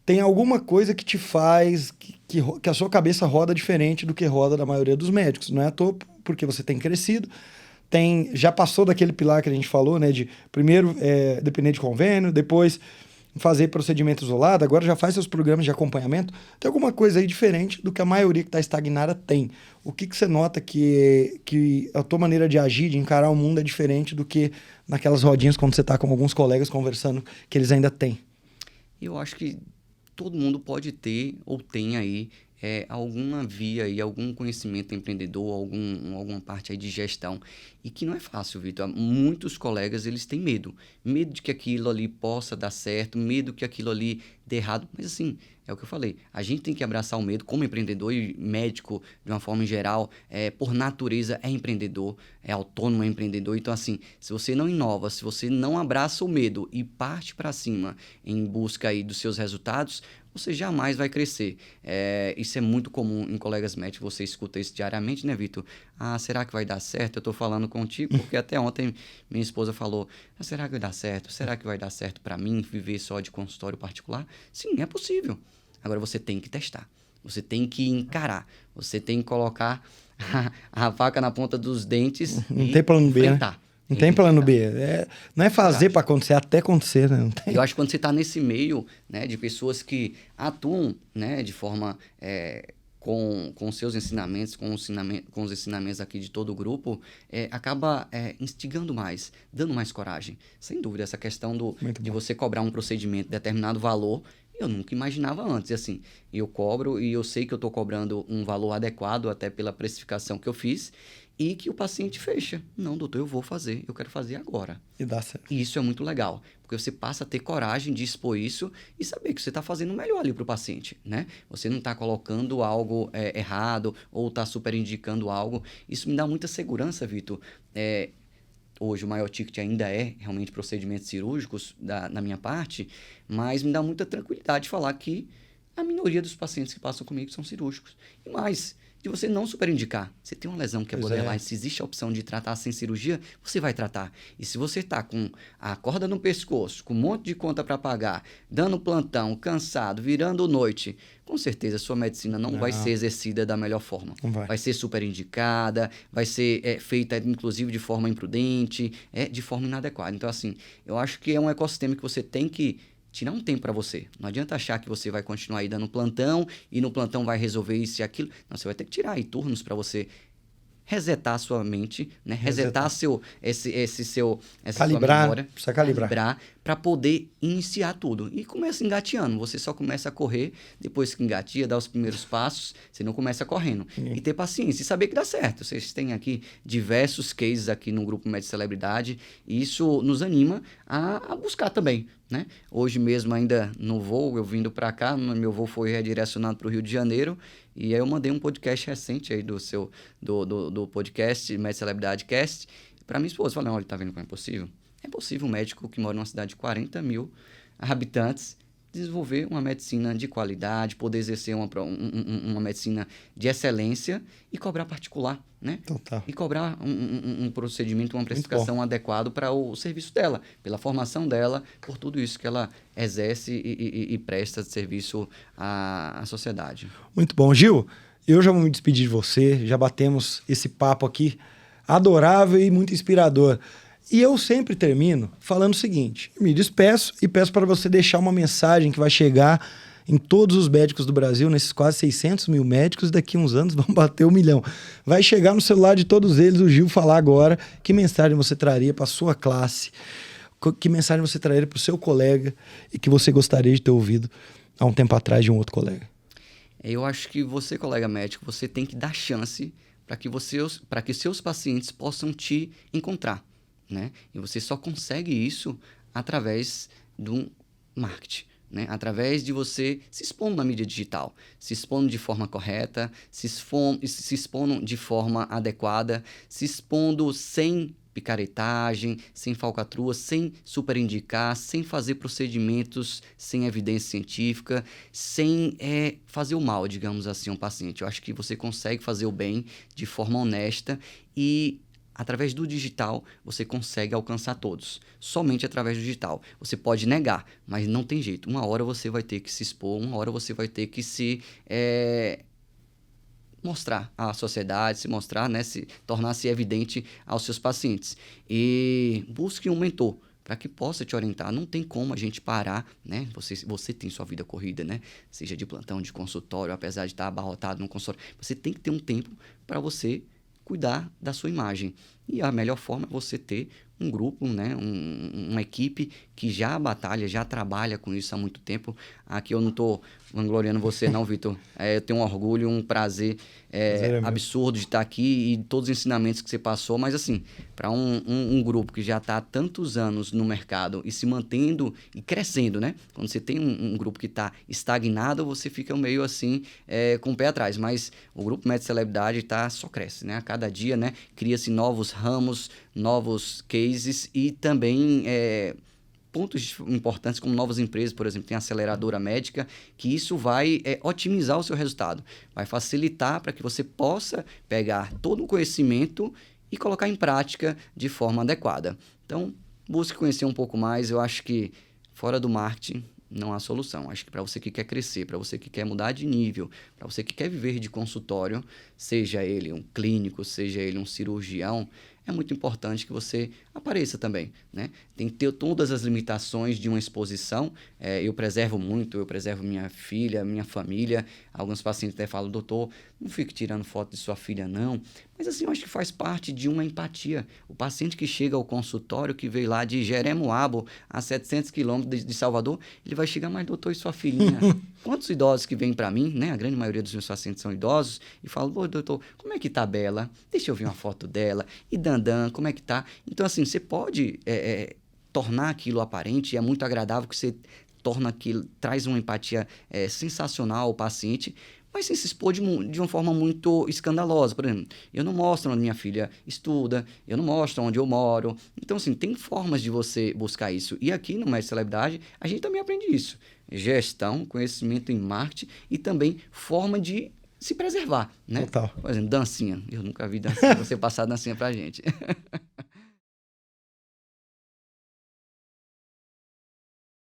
[SPEAKER 2] tem alguma coisa que te faz que a sua cabeça roda diferente do que roda da maioria dos médicos? Não é à toa porque você tem crescido, já passou daquele pilar que a gente falou, né? De primeiro depender de convênio, depois fazer procedimento isolado, agora já faz seus programas de acompanhamento. Tem alguma coisa aí diferente do que a maioria que está estagnada tem? O que você nota que a tua maneira de agir, de encarar o mundo é diferente do que naquelas rodinhas quando você está com alguns colegas conversando que eles ainda têm?
[SPEAKER 1] Eu acho que todo mundo pode ter ou tem aí alguma via aí, algum conhecimento empreendedor, alguma parte aí de gestão. E que não é fácil, Vitor. Muitos colegas, eles têm medo. Medo de que aquilo ali possa dar certo, medo que aquilo ali dê errado. Mas assim, é o que eu falei. A gente tem que abraçar o medo como empreendedor e médico, de uma forma em geral, por natureza, é empreendedor, é autônomo, é empreendedor. Então, assim, se você não inova, se você não abraça o medo e parte para cima em busca aí dos seus resultados, você jamais vai crescer. Isso é muito comum em colegas médicos, você escuta isso diariamente, né, Vitor? Será que vai dar certo? Eu estou falando contigo, porque até ontem minha esposa falou, será que vai dar certo? Será que vai dar certo para mim viver só de consultório particular? Sim, é possível. Agora você tem que testar, você tem que encarar, você tem que colocar a faca na ponta dos dentes
[SPEAKER 2] e tem plano B,
[SPEAKER 1] enfrentar.
[SPEAKER 2] Né? Não tem plano B. Não é fazer para acontecer, até acontecer, né? Não tem.
[SPEAKER 1] Eu acho que quando você está nesse meio, né, de pessoas que atuam, né, de forma com seus ensinamentos, com os ensinamentos aqui de todo o grupo, acaba instigando mais, dando mais coragem. Sem dúvida, essa questão de você cobrar um procedimento de determinado valor Eu nunca imaginava antes. E assim, eu cobro e eu sei que eu estou cobrando um valor adequado até pela precificação que eu fiz e que o paciente fecha. Não, doutor, eu vou fazer, eu quero fazer agora.
[SPEAKER 2] E dá certo.
[SPEAKER 1] E isso é muito legal, porque você passa a ter coragem de expor isso e saber que você está fazendo o melhor ali para o paciente, né? Você não está colocando algo errado ou está super indicando algo. Isso me dá muita segurança, Vitor. Hoje o maior ticket ainda é realmente procedimentos cirúrgicos na minha parte, mas me dá muita tranquilidade de falar que a minoria dos pacientes que passam comigo são cirúrgicos. E mais, de você não superindicar. Você tem uma lesão que é borderline, se existe a opção de tratar sem cirurgia, você vai tratar. E se você está com a corda no pescoço, com um monte de conta para pagar, dando plantão, cansado, virando noite, com certeza a sua medicina não vai ser exercida da melhor forma. Vai ser superindicada, vai ser feita inclusive de forma imprudente, de forma inadequada. Então assim, eu acho que é um ecossistema que você tem que tirar um tempo para você. Não adianta achar que você vai continuar aí dando plantão e no plantão vai resolver isso e aquilo. Não, você vai ter que tirar aí turnos para você resetar a sua mente, né? Resetar essa sua memória.
[SPEAKER 2] Precisa calibrar.
[SPEAKER 1] Para poder iniciar tudo. E começa engateando. Você só começa a correr, depois que engatia, dá os primeiros passos, você não começa correndo. E ter paciência e saber que dá certo. Vocês têm aqui diversos cases aqui no Grupo Médico Celebridade e isso nos anima a buscar também, né? Hoje mesmo ainda no voo, eu vindo para cá, meu voo foi redirecionado para o Rio de Janeiro e aí eu mandei um podcast recente aí do podcast Médico Celebridade Cast para minha esposa. Falei, olha, tá vendo como é possível? É possível um médico que mora numa cidade de 40 mil habitantes desenvolver uma medicina de qualidade, poder exercer uma medicina de excelência e cobrar particular, né?
[SPEAKER 2] Total.
[SPEAKER 1] E cobrar um procedimento, uma precificação adequado para o serviço dela, pela formação dela, por tudo isso que ela exerce e presta de serviço à sociedade.
[SPEAKER 2] Muito bom. Gil, eu já vou me despedir de você, já batemos esse papo aqui adorável e muito inspirador. E eu sempre termino falando o seguinte, me despeço e peço para você deixar uma mensagem que vai chegar em todos os médicos do Brasil, nesses quase 600 mil médicos, daqui a uns anos vão bater 1 milhão. Vai chegar no celular de todos eles, o Gil falar agora que mensagem você traria para a sua classe, que mensagem você traria para o seu colega e que você gostaria de ter ouvido há um tempo atrás de um outro colega.
[SPEAKER 1] Eu acho que você, colega médico, você tem que dar chance para que seus pacientes possam te encontrar, né? E você só consegue isso através do marketing, né? Através de você se expondo na mídia digital, se expondo de forma correta, se expondo de forma adequada, se expondo sem picaretagem, sem falcatrua, sem superindicar, sem fazer procedimentos sem evidência científica, sem fazer o mal, digamos assim, a um paciente. Eu acho que você consegue fazer o bem de forma honesta e através do digital, você consegue alcançar todos. Somente através do digital. Você pode negar, mas não tem jeito. Uma hora você vai ter que se expor, uma hora você vai ter que se mostrar à sociedade, se mostrar, né, tornar-se evidente aos seus pacientes. E busque um mentor para que possa te orientar. Não tem como a gente parar, né? Você tem sua vida corrida, né? Seja de plantão, de consultório, apesar de estar abarrotado no consultório. Você tem que ter um tempo para você cuidar da sua imagem. E a melhor forma é você ter um grupo, né? Uma equipe que já batalha, já trabalha com isso há muito tempo. Aqui eu não estou vangloriando você não, Vitor. Eu tenho um orgulho, um prazer absurdo de estar aqui e todos os ensinamentos que você passou. Mas assim, para um grupo que já está há tantos anos no mercado e se mantendo e crescendo, né? Quando você tem um grupo que está estagnado, você fica meio assim, com o pé atrás. Mas o Grupo Médico Celebridade só cresce, né? A cada dia, né? Cria-se novos ramos, novos cases e também pontos importantes como novas empresas, por exemplo, tem a aceleradora médica, que isso vai otimizar o seu resultado, vai facilitar para que você possa pegar todo o conhecimento e colocar em prática de forma adequada. Então, busque conhecer um pouco mais. Eu acho que fora do marketing não há solução. Acho que para você que quer crescer, para você que quer mudar de nível, para você que quer viver de consultório, seja ele um clínico, seja ele um cirurgião, é muito importante que você apareça também, né? Tem que ter todas as limitações de uma exposição. Eu preservo muito, eu preservo minha filha, minha família. Alguns pacientes até falam, doutor, não fique tirando foto de sua filha, não. Mas assim, eu acho que faz parte de uma empatia. O paciente que chega ao consultório, que veio lá de Jeremoabo, a 700 quilômetros de Salvador, ele vai chegar, mas doutor, e sua filhinha? Quantos idosos que vêm para mim, né? A grande maioria dos meus pacientes são idosos, e falam, pô, doutor, como é que tá a Bela? Deixa eu ver uma foto dela. E Dandan, como é que tá? Então, assim, você pode tornar aquilo aparente, é muito agradável que você torna aquilo, traz uma empatia sensacional ao paciente, mas sem se expor de uma forma muito escandalosa. Por exemplo, eu não mostro onde minha filha estuda, eu não mostro onde eu moro. Então, assim, tem formas de você buscar isso. E aqui no Mestre Celebridade, a gente também aprende isso. Gestão, conhecimento em marketing e também forma de se preservar, né?
[SPEAKER 2] Total.
[SPEAKER 1] Por exemplo, dancinha. Eu nunca vi dancinha, você passar dancinha pra gente.